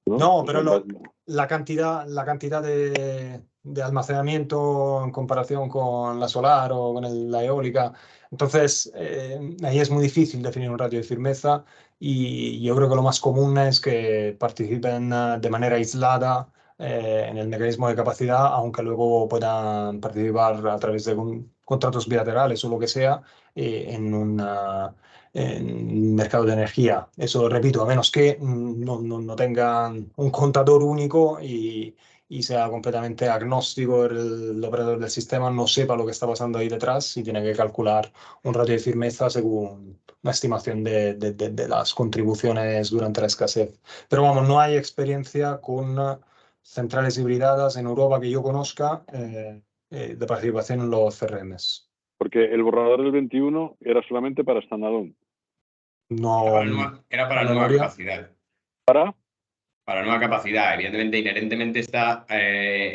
[SPEAKER 2] No, pero la cantidad de almacenamiento en comparación con la solar o con la eólica. Entonces, ahí es muy difícil definir un ratio de firmeza, y yo creo que lo más común es que participen de manera aislada en el mecanismo de capacidad, aunque luego puedan participar a través de contratos bilaterales o lo que sea en mercado de energía. Eso, repito, a menos que no tengan un contador único y y sea completamente agnóstico el operador del sistema, no sepa lo que está pasando ahí detrás y tiene que calcular un ratio de firmeza según una estimación de las contribuciones durante la escasez. Pero vamos, no hay experiencia con centrales hibridadas en Europa que yo conozca de participación en los CRMs.
[SPEAKER 1] Porque el borrador del 21 era solamente para standalone.
[SPEAKER 2] No,
[SPEAKER 5] Era para
[SPEAKER 2] a
[SPEAKER 5] nueva
[SPEAKER 2] memoria.
[SPEAKER 5] capacidad.
[SPEAKER 1] ¿Para?
[SPEAKER 5] Para nueva capacidad, evidentemente, inherentemente está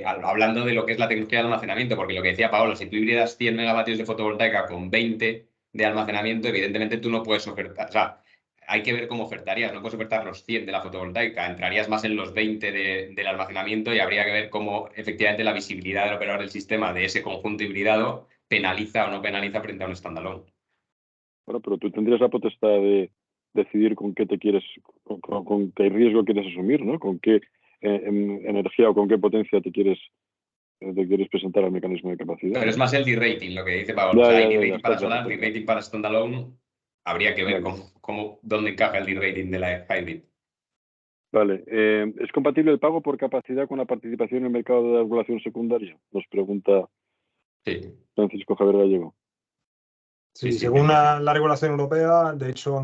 [SPEAKER 5] hablando de lo que es la tecnología de almacenamiento, porque lo que decía Paolo, si tú hibridas 100 megavatios de fotovoltaica con 20 de almacenamiento, evidentemente tú no puedes ofertar, o sea, hay que ver cómo ofertarías, no puedes ofertar los 100 de la fotovoltaica, entrarías más en los 20 del almacenamiento y habría que ver cómo efectivamente la visibilidad del operador del sistema de ese conjunto hibridado penaliza o no penaliza frente a un standalone.
[SPEAKER 1] Bueno, pero tú tendrías la potestad de decidir con qué te quieres, con qué riesgo quieres asumir, ¿no? Con qué energía o con qué potencia te quieres presentar al mecanismo de capacidad.
[SPEAKER 5] Pero
[SPEAKER 1] ¿no?
[SPEAKER 5] es más el D-rating, lo que dice Paolo. O sea, hay D-rating para solar,
[SPEAKER 1] claro.
[SPEAKER 5] D-rating para standalone. Habría que ver
[SPEAKER 1] Vale.
[SPEAKER 5] dónde encaja el D-rating de la hybrid.
[SPEAKER 1] Vale. ¿Es compatible el pago por capacidad con la participación en el mercado de la regulación secundaria? Nos pregunta Francisco Javier Gallego.
[SPEAKER 2] Sí, según la regulación europea, de hecho,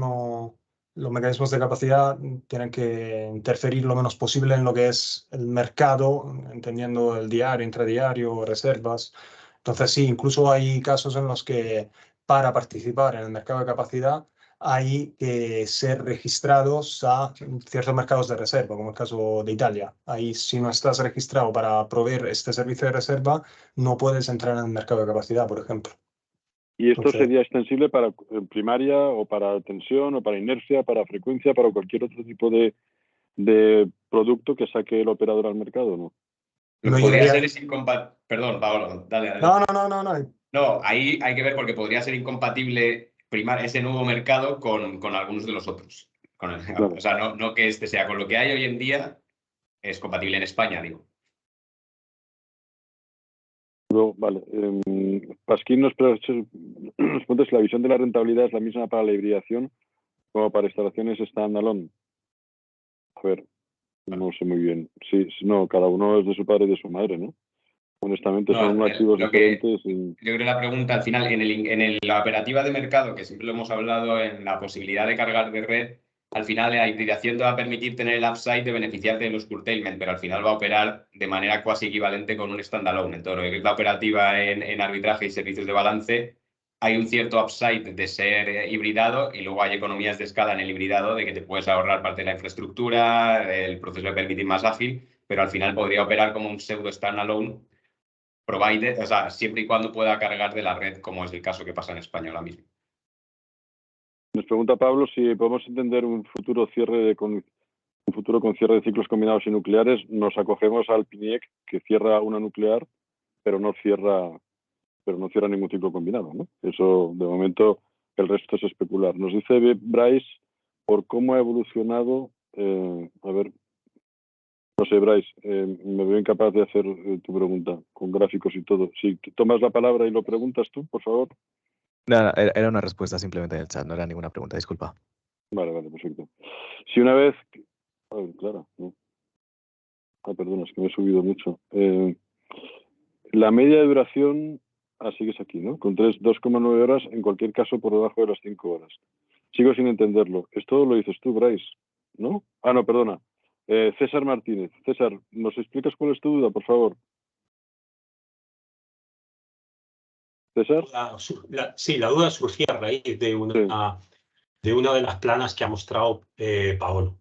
[SPEAKER 2] los mecanismos de capacidad tienen que interferir lo menos posible en lo que es el mercado, entendiendo el diario, intradiario, reservas. Entonces, sí, incluso hay casos en los que para participar en el mercado de capacidad hay que ser registrados a ciertos mercados de reserva, como el caso de Italia. Ahí, si no estás registrado para proveer este servicio de reserva, no puedes entrar en el mercado de capacidad, por ejemplo.
[SPEAKER 1] ¿Y esto sería extensible para primaria o para tensión o para inercia, para frecuencia, para cualquier otro tipo de producto que saque el operador al mercado, no?
[SPEAKER 5] Lo que podría ser es incompatible. Perdón, Paolo, dale.
[SPEAKER 2] No.
[SPEAKER 5] No, ahí hay que ver porque podría ser incompatible primar ese nuevo mercado con algunos de los otros. Claro. O sea, no que este sea con lo que hay hoy en día, es compatible en España, digo.
[SPEAKER 1] Vale. Pasquín nos pregunta si la visión de la rentabilidad es la misma para la hibridación como para instalaciones standalone. A ver, no sé muy bien. Sí, no, cada uno es de su padre y de su madre, ¿no? Honestamente, son activos diferentes. Yo
[SPEAKER 5] creo que la pregunta al final, en la operativa de mercado, que siempre lo hemos hablado, en la posibilidad de cargar de red, al final la hibridación te va a permitir tener el upside de beneficiarte de los curtailment, pero al final va a operar de manera casi equivalente con un standalone. Entonces, la operativa en arbitraje y servicios de balance, hay un cierto upside de ser hibridado y luego hay economías de escala en el hibridado de que te puedes ahorrar parte de la infraestructura, el proceso de permitir más ágil, pero al final podría operar como un pseudo standalone provider, o sea, siempre y cuando pueda cargar de la red, como es el caso que pasa en España ahora mismo.
[SPEAKER 1] Nos pregunta Pablo si podemos entender un futuro con cierre de ciclos combinados y nucleares. Nos acogemos al PNIEC, que cierra una nuclear, pero no cierra ningún ciclo combinado, ¿no? Eso, de momento, el resto es especular. Nos dice Bryce por cómo ha evolucionado, a ver, no sé, Bryce, me veo incapaz de hacer tu pregunta con gráficos y todo. Si tomas la palabra y lo preguntas tú, por favor.
[SPEAKER 7] No, era una respuesta simplemente en el chat, no era ninguna pregunta, disculpa.
[SPEAKER 1] Vale, perfecto. Si una vez... A ver, claro, no. Perdona, es que me he subido mucho. La media de duración, sigues aquí, ¿no? Con 2,9 horas, en cualquier caso por debajo de las 5 horas. Sigo sin entenderlo. Esto lo dices tú, Bryce, ¿no? No, perdona. César Martínez. César, ¿nos explicas cuál es tu duda, por favor? ¿César?
[SPEAKER 8] Sí, la duda surgía a raíz de una de las planas que ha mostrado Paolo.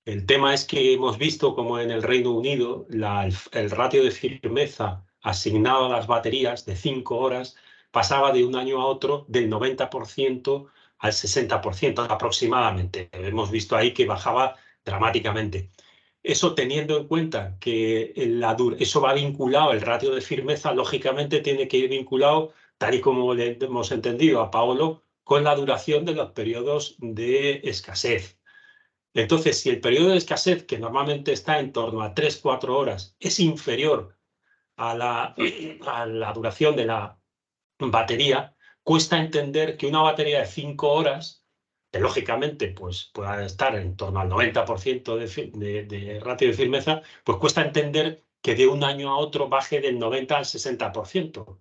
[SPEAKER 8] El tema es que hemos visto como en el Reino Unido el ratio de firmeza asignado a las baterías de 5 horas pasaba de un año a otro del 90% al 60% aproximadamente. Hemos visto ahí que bajaba dramáticamente. Eso teniendo en cuenta que eso va vinculado, el ratio de firmeza, lógicamente tiene que ir vinculado, tal y como le hemos entendido a Paolo, con la duración de los periodos de escasez. Entonces, si el periodo de escasez, que normalmente está en torno a 3-4 horas, es inferior a la duración de la batería, cuesta entender que una batería de 5 horas, que lógicamente pues, pueda estar en torno al 90% de ratio de firmeza, pues cuesta entender que de un año a otro baje del 90 al 60%.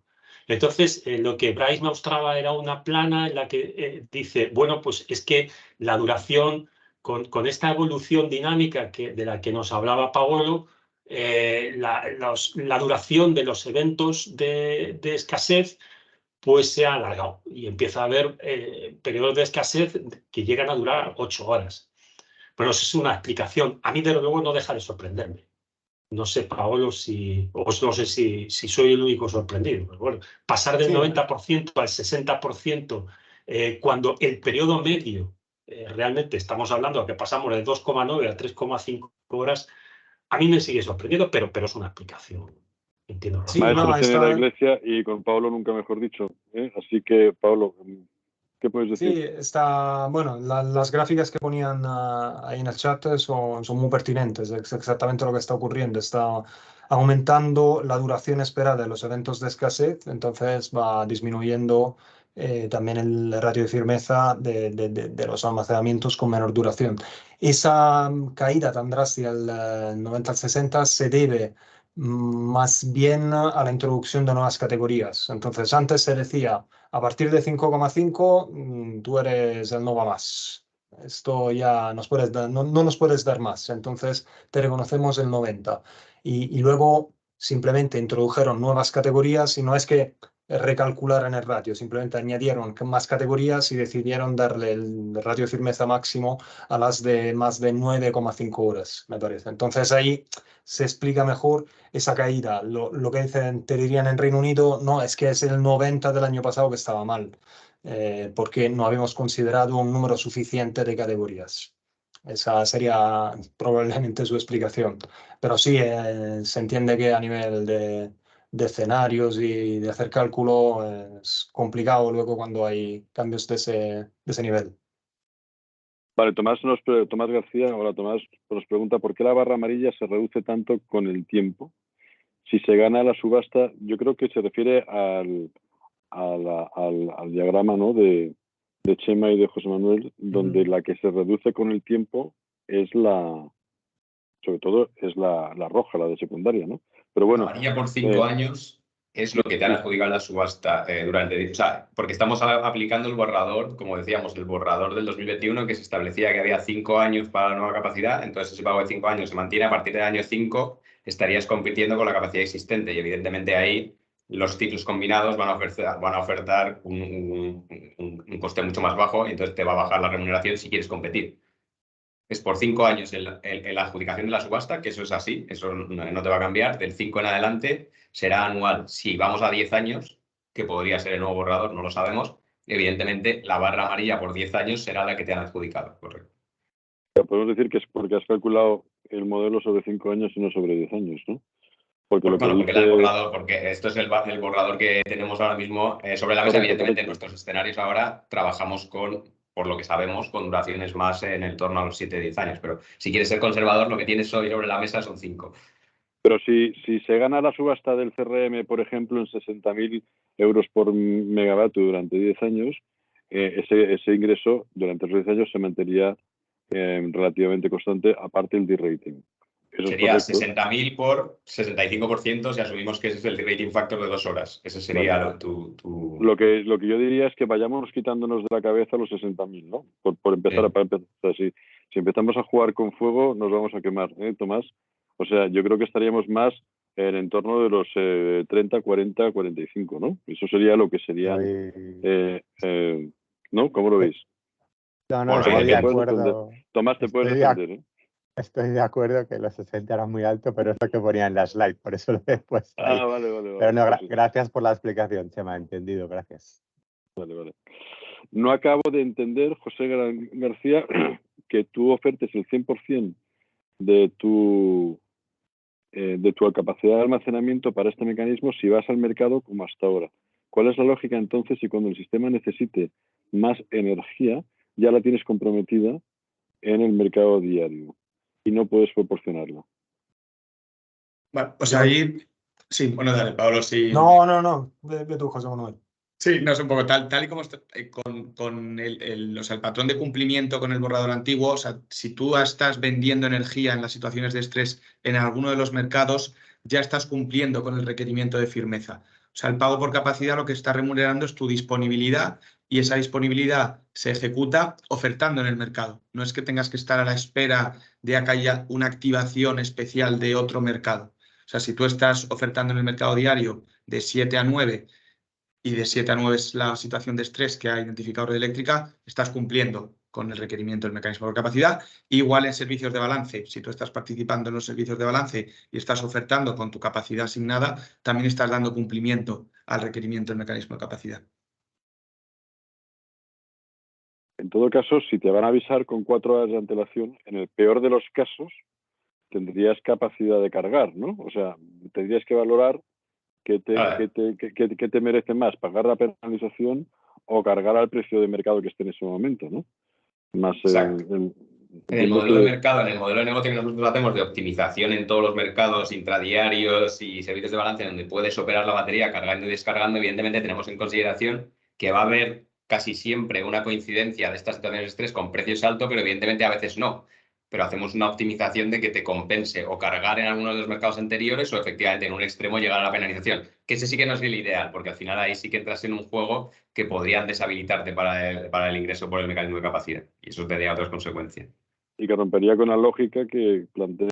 [SPEAKER 8] Entonces, lo que Bryce mostraba era una plana en la que dice, bueno, pues es que la duración, con esta evolución dinámica de la que nos hablaba Paolo, la duración de los eventos de escasez pues se ha alargado y empieza a haber periodos de escasez que llegan a durar 8 horas. Pero eso es una explicación. A mí, desde luego, no deja de sorprenderme. No sé, Paolo, no sé si soy el único sorprendido. Pero bueno, pasar del 90% al 60% cuando el periodo medio, realmente estamos hablando de que pasamos de 2,9 a 3,5 horas, a mí me sigue sorprendiendo, pero es una explicación. Entiendo.
[SPEAKER 2] Sí,
[SPEAKER 1] Maestros
[SPEAKER 2] no,
[SPEAKER 1] en
[SPEAKER 2] está...
[SPEAKER 1] la iglesia y con Pablo nunca mejor dicho. Así que, Pablo, ¿qué puedes decir?
[SPEAKER 2] Sí, está, bueno, las gráficas que ponían ahí en el chat son muy pertinentes, es exactamente lo que está ocurriendo, está aumentando la duración esperada de los eventos de escasez, entonces va disminuyendo también el ratio de firmeza de los almacenamientos con menor duración. Esa caída tan drástica del 90 al 60 se debe más bien a la introducción de nuevas categorías. Entonces, antes se decía, a partir de 5,5 tú eres el no va más. Esto ya nos puedes dar, no nos puedes dar más. Entonces te reconocemos el 90. Y luego simplemente introdujeron nuevas categorías y no es que recalcularan el ratio, simplemente añadieron más categorías y decidieron darle el ratio de firmeza máximo a las de más de 9,5 horas, me parece. Entonces ahí se explica mejor esa caída. Lo que te dirían en Reino Unido, no, es que es el 90 del año pasado que estaba mal, porque no habíamos considerado un número suficiente de categorías. Esa sería probablemente su explicación. Pero sí, se entiende que a nivel de escenarios y de hacer cálculo es complicado luego cuando hay cambios de ese nivel.
[SPEAKER 1] Vale, Tomás García, hola Tomás, nos pregunta por qué la barra amarilla se reduce tanto con el tiempo. Si se gana la subasta, yo creo que se refiere al diagrama, ¿no? de Chema y de José Manuel, donde la que se reduce con el tiempo es sobre todo es la roja, la de secundaria, ¿no? Pero bueno.
[SPEAKER 5] La amarilla por 5 años es lo que te han adjudicado la subasta durante... O sea, porque estamos aplicando el borrador, como decíamos, el borrador del 2021, que se establecía que había 5 años para la nueva capacidad, entonces ese pago de 5 años se mantiene. A partir del año 5 estarías compitiendo con la capacidad existente y evidentemente ahí los ciclos combinados van a ofertar un coste mucho más bajo y entonces te va a bajar la remuneración si quieres competir. Es por 5 años en la adjudicación de la subasta, que eso es así, eso no te va a cambiar. Del 5 en adelante será anual. Si vamos a 10 años, que podría ser el nuevo borrador, no lo sabemos, evidentemente la barra amarilla por 10 años será la que te han adjudicado, correcto.
[SPEAKER 1] Podemos decir que es porque has calculado el modelo sobre 5 años y no sobre 10 años, ¿no? Porque
[SPEAKER 5] porque esto es el borrador que tenemos ahora mismo sobre la mesa. Evidentemente, en nuestros escenarios ahora trabajamos por lo que sabemos, con duraciones más en el torno a los 7-10 años. Pero si quieres ser conservador, lo que tienes hoy sobre la mesa son 5.
[SPEAKER 1] Pero si se gana la subasta del CRM, por ejemplo, en 60.000 euros por megavatio durante 10 años, ese ingreso durante los 10 años se mantendría relativamente constante, aparte el D-rating.
[SPEAKER 5] Sería 60.000 por 65% si asumimos que ese es el rating factor de 2 horas. Ese sería
[SPEAKER 1] Lo que yo diría es que vayamos quitándonos de la cabeza los 60.000, ¿no? Por empezar, si empezamos a jugar con fuego, nos vamos a quemar, Tomás? O sea, yo creo que estaríamos más en el entorno de los 30, 40, 45, ¿no? Eso sería lo que sería, ¿no? ¿Cómo lo veis?
[SPEAKER 9] No, estoy de acuerdo.
[SPEAKER 1] Tomás, te puedes defender, ¿eh?
[SPEAKER 9] Estoy de acuerdo que los 60 eran muy alto, pero es lo que ponía en la slide, por eso lo he puesto ahí.
[SPEAKER 1] Vale.
[SPEAKER 9] Pero no, gracias por la explicación, Chema, entendido, gracias.
[SPEAKER 1] Vale. No acabo de entender, José García, que tú ofertes el 100% de tu capacidad de almacenamiento para este mecanismo si vas al mercado como hasta ahora. ¿Cuál es la lógica entonces si cuando el sistema necesite más energía ya la tienes comprometida en el mercado diario y no puedes proporcionarla?
[SPEAKER 4] Bueno, o sea, ahí... Sí, bueno, dale, Pablo, sí.
[SPEAKER 2] No, ve tú, José Manuel.
[SPEAKER 4] Sí, no es un poco tal y como está, con el patrón de cumplimiento con el borrador antiguo. O sea, si tú estás vendiendo energía en las situaciones de estrés en alguno de los mercados, ya estás cumpliendo con el requerimiento de firmeza. O sea, el pago por capacidad lo que está remunerando es tu disponibilidad y esa disponibilidad se ejecuta ofertando en el mercado. No es que tengas que estar a la espera de que haya una activación especial de otro mercado. O sea, si tú estás ofertando en el mercado diario de 7 a 9 y de 7 a 9 es la situación de estrés que ha identificado Red Eléctrica, estás cumpliendo con el requerimiento del mecanismo de capacidad. Igual en servicios de balance, si tú estás participando en los servicios de balance y estás ofertando con tu capacidad asignada, también estás dando cumplimiento al requerimiento del mecanismo de capacidad.
[SPEAKER 1] En todo caso, si te van a avisar con 4 horas de antelación, en el peor de los casos, tendrías capacidad de cargar, ¿no? O sea, tendrías que valorar qué te merece más, pagar la penalización o cargar al precio de mercado que esté en ese momento, ¿no? Más
[SPEAKER 5] en el modelo de mercado, en el modelo de negocio que nosotros hacemos de optimización en todos los mercados intradiarios y servicios de balance donde puedes operar la batería cargando y descargando, evidentemente tenemos en consideración que va a haber casi siempre una coincidencia de estas situaciones de estrés con precios altos, pero evidentemente a veces no. Pero hacemos una optimización de que te compense o cargar en alguno de los mercados anteriores o efectivamente en un extremo llegar a la penalización. Que ese sí que no es el ideal, porque al final ahí sí que entras en un juego que podrían deshabilitarte para el ingreso por el mecanismo de capacidad. Y eso tendría otras consecuencias.
[SPEAKER 1] Y que rompería con la lógica que plantea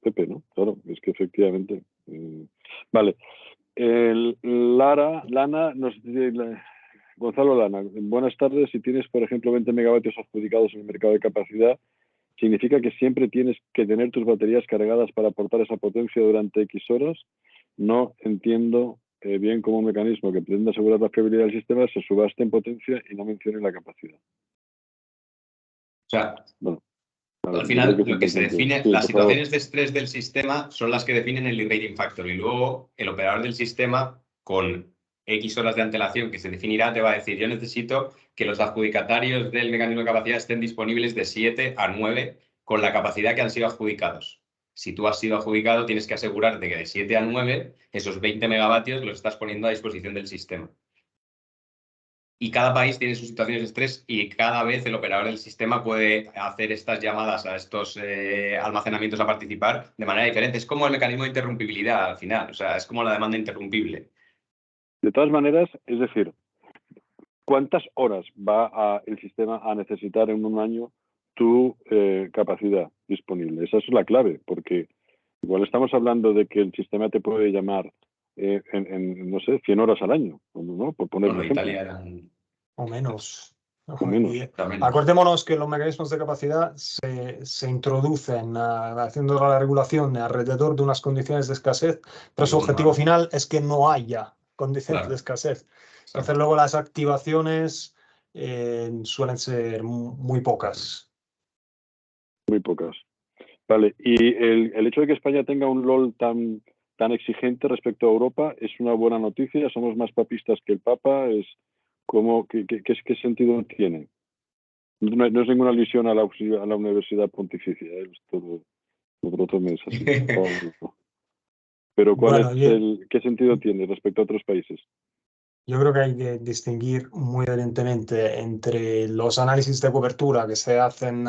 [SPEAKER 1] Pepe, ¿no? Claro, es que efectivamente. Vale. Lana nos dice... Gonzalo Lana, buenas tardes. Si tienes, por ejemplo, 20 megavatios adjudicados en el mercado de capacidad, ¿significa que siempre tienes que tener tus baterías cargadas para aportar esa potencia durante X horas? No entiendo bien cómo un mecanismo que pretende asegurar la fiabilidad del sistema se subaste en potencia y no mencione la capacidad.
[SPEAKER 5] O sea,
[SPEAKER 1] bueno,
[SPEAKER 5] al final lo que se define, las situaciones de estrés del sistema son las que definen el rating factor y luego el operador del sistema con X horas de antelación que se definirá te va a decir yo necesito que los adjudicatarios del mecanismo de capacidad estén disponibles de 7 a 9 con la capacidad que han sido adjudicados. Si tú has sido adjudicado tienes que asegurarte que de 7 a 9 esos 20 megavatios los estás poniendo a disposición del sistema. Y cada país tiene sus situaciones de estrés y cada vez el operador del sistema puede hacer estas llamadas a estos almacenamientos a participar de manera diferente. Es como el mecanismo de interrumpibilidad al final, o sea, es como la demanda interrumpible.
[SPEAKER 1] De todas maneras, es decir, ¿cuántas horas va el sistema a necesitar en un año tu capacidad disponible? Esa es la clave, porque igual estamos hablando de que el sistema te puede llamar no sé, 100 horas al año, ¿no? Por poner un ejemplo.
[SPEAKER 2] O menos.
[SPEAKER 1] O menos.
[SPEAKER 2] Acordémonos que los mecanismos de capacidad se introducen haciendo la regulación alrededor de unas condiciones de escasez, pero su objetivo final es que no haya condiciones de escasez. Entonces luego las activaciones suelen ser muy pocas.
[SPEAKER 1] Muy pocas. Vale, y el hecho de que España tenga un LOL tan exigente respecto a Europa es una buena noticia. Somos más papistas que el Papa. ¿Qué sentido tiene? No es ninguna alusión a la Universidad Pontificia. Es todo otro mensaje. Pero ¿qué sentido tiene respecto a otros países?
[SPEAKER 2] Yo creo que hay que distinguir muy evidentemente entre los análisis de cobertura que se hacen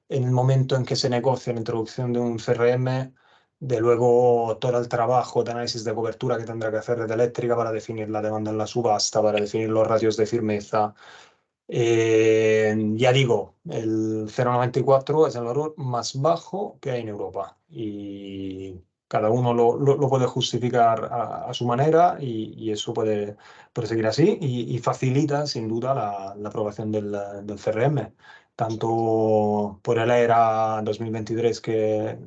[SPEAKER 2] en el momento en que se negocia la introducción de un CRM, de luego todo el trabajo de análisis de cobertura que tendrá que hacer Red Eléctrica para definir la demanda en la subasta, para definir los ratios de firmeza. Ya digo, el 0,94 es el valor más bajo que hay en Europa y cada uno lo puede justificar a su manera y eso puede seguir así y facilita sin duda la aprobación del CRM, tanto por el ERA 2023 que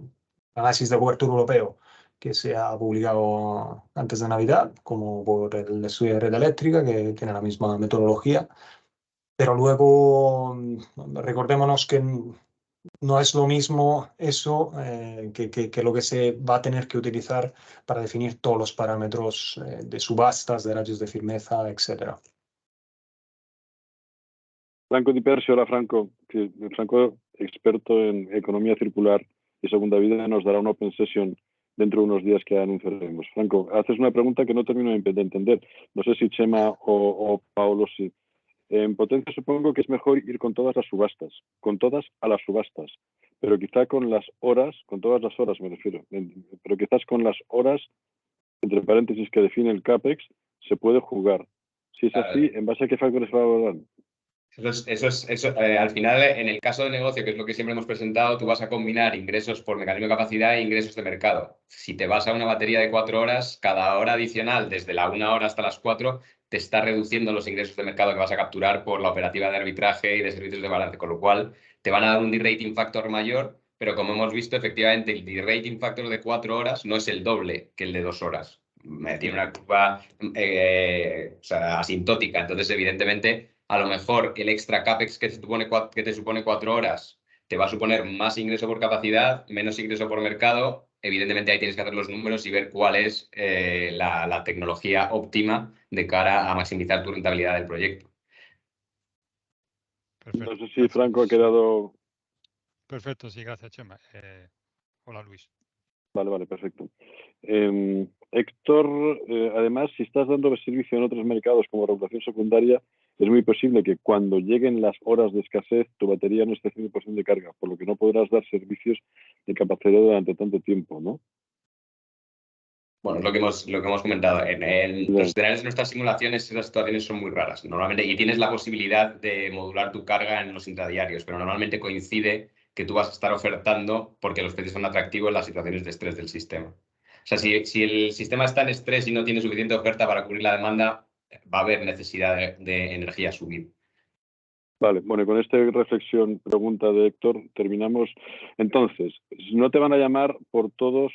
[SPEAKER 2] análisis de cobertura europeo que se ha publicado antes de Navidad, como por el estudio de Red Eléctrica que tiene la misma metodología. Pero luego recordémonos que no es lo mismo eso que lo que se va a tener que utilizar para definir todos los parámetros de subastas, de ratios de firmeza, etc.
[SPEAKER 1] Franco Di Persio, hola Franco. Franco, experto en economía circular y segunda vida, nos dará una open session dentro de unos días que anunciaremos. Franco, haces una pregunta que no termino de entender. No sé si Chema o Paolo sí. En potencia supongo que es mejor ir con todas las subastas, con todas a las subastas. pero quizá con las horas, con todas las horas me refiero, pero quizás con las horas, entre paréntesis, que define el CAPEX, se puede jugar. Si es así, ¿en base a qué factores va a valorar?
[SPEAKER 5] Al final, en el caso de negocio, que es lo que siempre hemos presentado, tú vas a combinar ingresos por mecanismo de capacidad e ingresos de mercado. Si te vas a una batería de 4 horas, cada hora adicional, desde la 1 hora hasta las 4, te está reduciendo los ingresos de mercado que vas a capturar por la operativa de arbitraje y de servicios de balance, con lo cual te van a dar un de-rating factor mayor, pero como hemos visto, efectivamente, el de-rating factor de 4 horas no es el doble que el de 2 horas. Tiene una curva asintótica, entonces, evidentemente, a lo mejor el extra CAPEX que te supone 4 horas te va a suponer más ingreso por capacidad, menos ingreso por mercado. Evidentemente ahí tienes que hacer los números y ver cuál es la tecnología óptima de cara a maximizar tu rentabilidad del proyecto.
[SPEAKER 10] Perfecto.
[SPEAKER 1] No sé si Franco ha quedado...
[SPEAKER 10] Perfecto, sí, gracias, Chema. Hola, Luis.
[SPEAKER 1] Vale, perfecto. Héctor, además, si estás dando servicio en otros mercados como regulación secundaria, es muy posible que cuando lleguen las horas de escasez tu batería no esté 100% de carga, por lo que no podrás dar servicios de capacidad durante tanto tiempo, ¿no?
[SPEAKER 5] Bueno, es lo que hemos comentado. En los escenarios de nuestras simulaciones, esas situaciones son muy raras. Normalmente, y tienes la posibilidad de modular tu carga en los intradiarios, pero normalmente coincide que tú vas a estar ofertando porque los precios son atractivos en las situaciones de estrés del sistema. O sea, si el sistema está en estrés y no tiene suficiente oferta para cubrir la demanda, va a haber necesidad de energía subir.
[SPEAKER 1] Vale, bueno, con esta reflexión, pregunta de Héctor, terminamos. Entonces, no te van a llamar por todos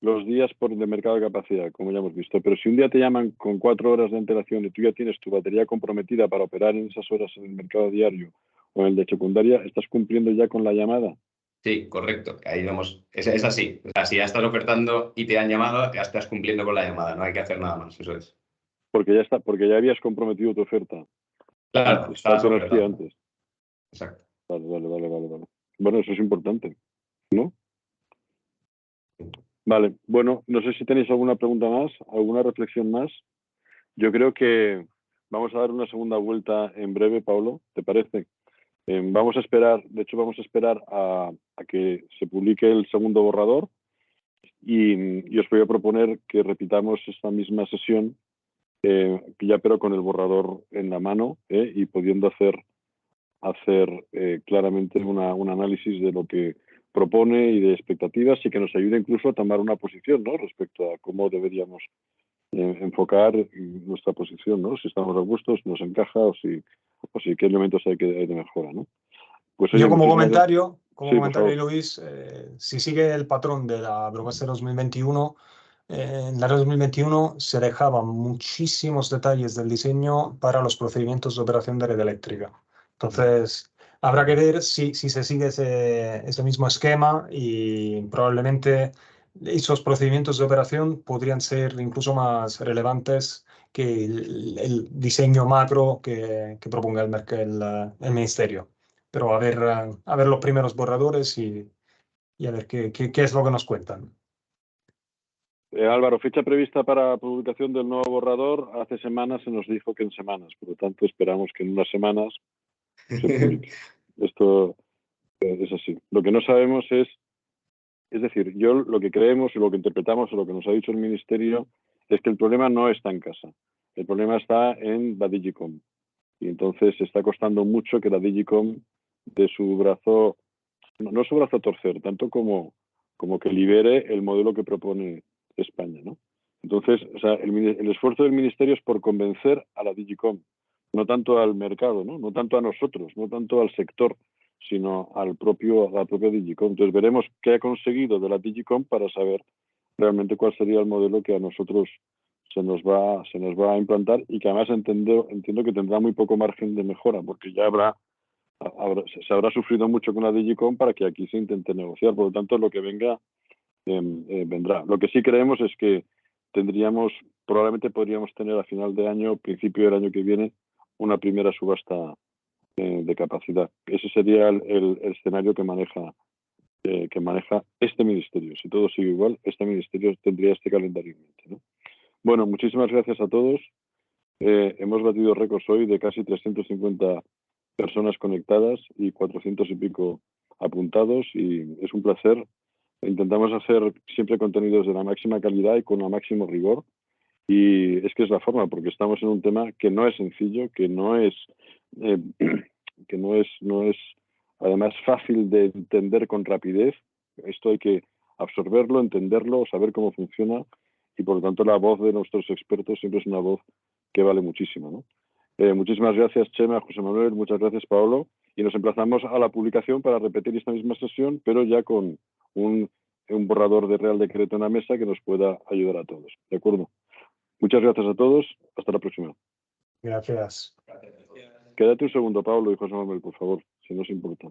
[SPEAKER 1] los días por el mercado de capacidad, como ya hemos visto, pero si un día te llaman con 4 horas de antelación y tú ya tienes tu batería comprometida para operar en esas horas en el mercado diario o en el de secundaria, ¿estás cumpliendo ya con la llamada?
[SPEAKER 5] Sí, correcto. Ahí vamos. Es así. O sea, si ya estás ofertando y te han llamado, ya estás cumpliendo con la llamada. No hay que hacer nada más. Eso es.
[SPEAKER 1] Porque ya habías comprometido tu oferta.
[SPEAKER 5] Claro,
[SPEAKER 1] Antes,
[SPEAKER 5] estabas
[SPEAKER 1] tu energía
[SPEAKER 5] ofertando.
[SPEAKER 1] antes.
[SPEAKER 5] Exacto.
[SPEAKER 1] Vale. Bueno, eso es importante, ¿no? Vale, bueno, no sé si tenéis alguna pregunta más, alguna reflexión más. Yo creo que vamos a dar una segunda vuelta en breve, Pablo, ¿te parece? Vamos a esperar a que se publique el segundo borrador y os voy a proponer que repitamos esta misma sesión, ya pero con el borrador en la mano y pudiendo hacer claramente un análisis de lo que propone y de expectativas y que nos ayude incluso a tomar una posición, ¿no?, respecto a cómo deberíamos enfocar nuestra posición, ¿no? Si estamos robustos, nos encaja o si qué elementos hay de mejora, ¿no? Pues, oye,
[SPEAKER 2] yo como
[SPEAKER 1] muchísimas
[SPEAKER 2] comentario, Luis, si sigue el patrón de la propuesta de 2021, en la 2021 se dejaban muchísimos detalles del diseño para los procedimientos de operación de red eléctrica. Entonces, habrá que ver si se sigue ese mismo esquema y probablemente esos procedimientos de operación podrían ser incluso más relevantes que el diseño macro que proponga el Ministerio. Pero a ver los primeros borradores y a ver qué es lo que nos cuentan.
[SPEAKER 1] Álvaro, fecha prevista para publicación del nuevo borrador. Hace semanas se nos dijo que en semanas, por lo tanto esperamos que en unas semanas se publique. Esto es así. Lo que no sabemos es decir, yo lo que creemos y lo que interpretamos o lo que nos ha dicho el Ministerio es que el problema no está en casa. El problema está en la Digicom. Y entonces está costando mucho que la Digicom dé su brazo, no su brazo a torcer, tanto como que libere el modelo que propone España, ¿no? Entonces, o sea, el esfuerzo del Ministerio es por convencer a la Digicom, no tanto al mercado, ¿no? No tanto a nosotros, no tanto al sector, sino a la propia Digicom. Entonces veremos qué ha conseguido de la Digicom para saber realmente cuál sería el modelo que a nosotros se nos va a implantar y que además entiendo que tendrá muy poco margen de mejora, porque ya se habrá sufrido mucho con la Digicom para que aquí se intente negociar. Por lo tanto, lo que venga vendrá. Lo que sí creemos es que probablemente podríamos tener a final de año, principio del año que viene, una primera subasta de capacidad. Ese sería el escenario que maneja este Ministerio. Si todo sigue igual, este Ministerio tendría este calendario en mente, ¿no? Bueno, muchísimas gracias a todos. Hemos batido récords hoy de casi 350 personas conectadas y 400 y pico apuntados y es un placer. Intentamos hacer siempre contenidos de la máxima calidad y con el máximo rigor. Y es que es la forma, porque estamos en un tema que no es sencillo, que no es además fácil de entender con rapidez. Esto hay que absorberlo, entenderlo, saber cómo funciona y por lo tanto la voz de nuestros expertos siempre es una voz que vale muchísimo, ¿no? Muchísimas gracias, Chema, José Manuel, muchas gracias, Paolo, y nos emplazamos a la publicación para repetir esta misma sesión, pero ya con un borrador de Real Decreto en la mesa que nos pueda ayudar a todos. ¿De acuerdo? Muchas gracias a todos. Hasta la próxima.
[SPEAKER 2] Gracias.
[SPEAKER 1] Quédate un segundo, Pablo y José Manuel, por favor, si no os importa.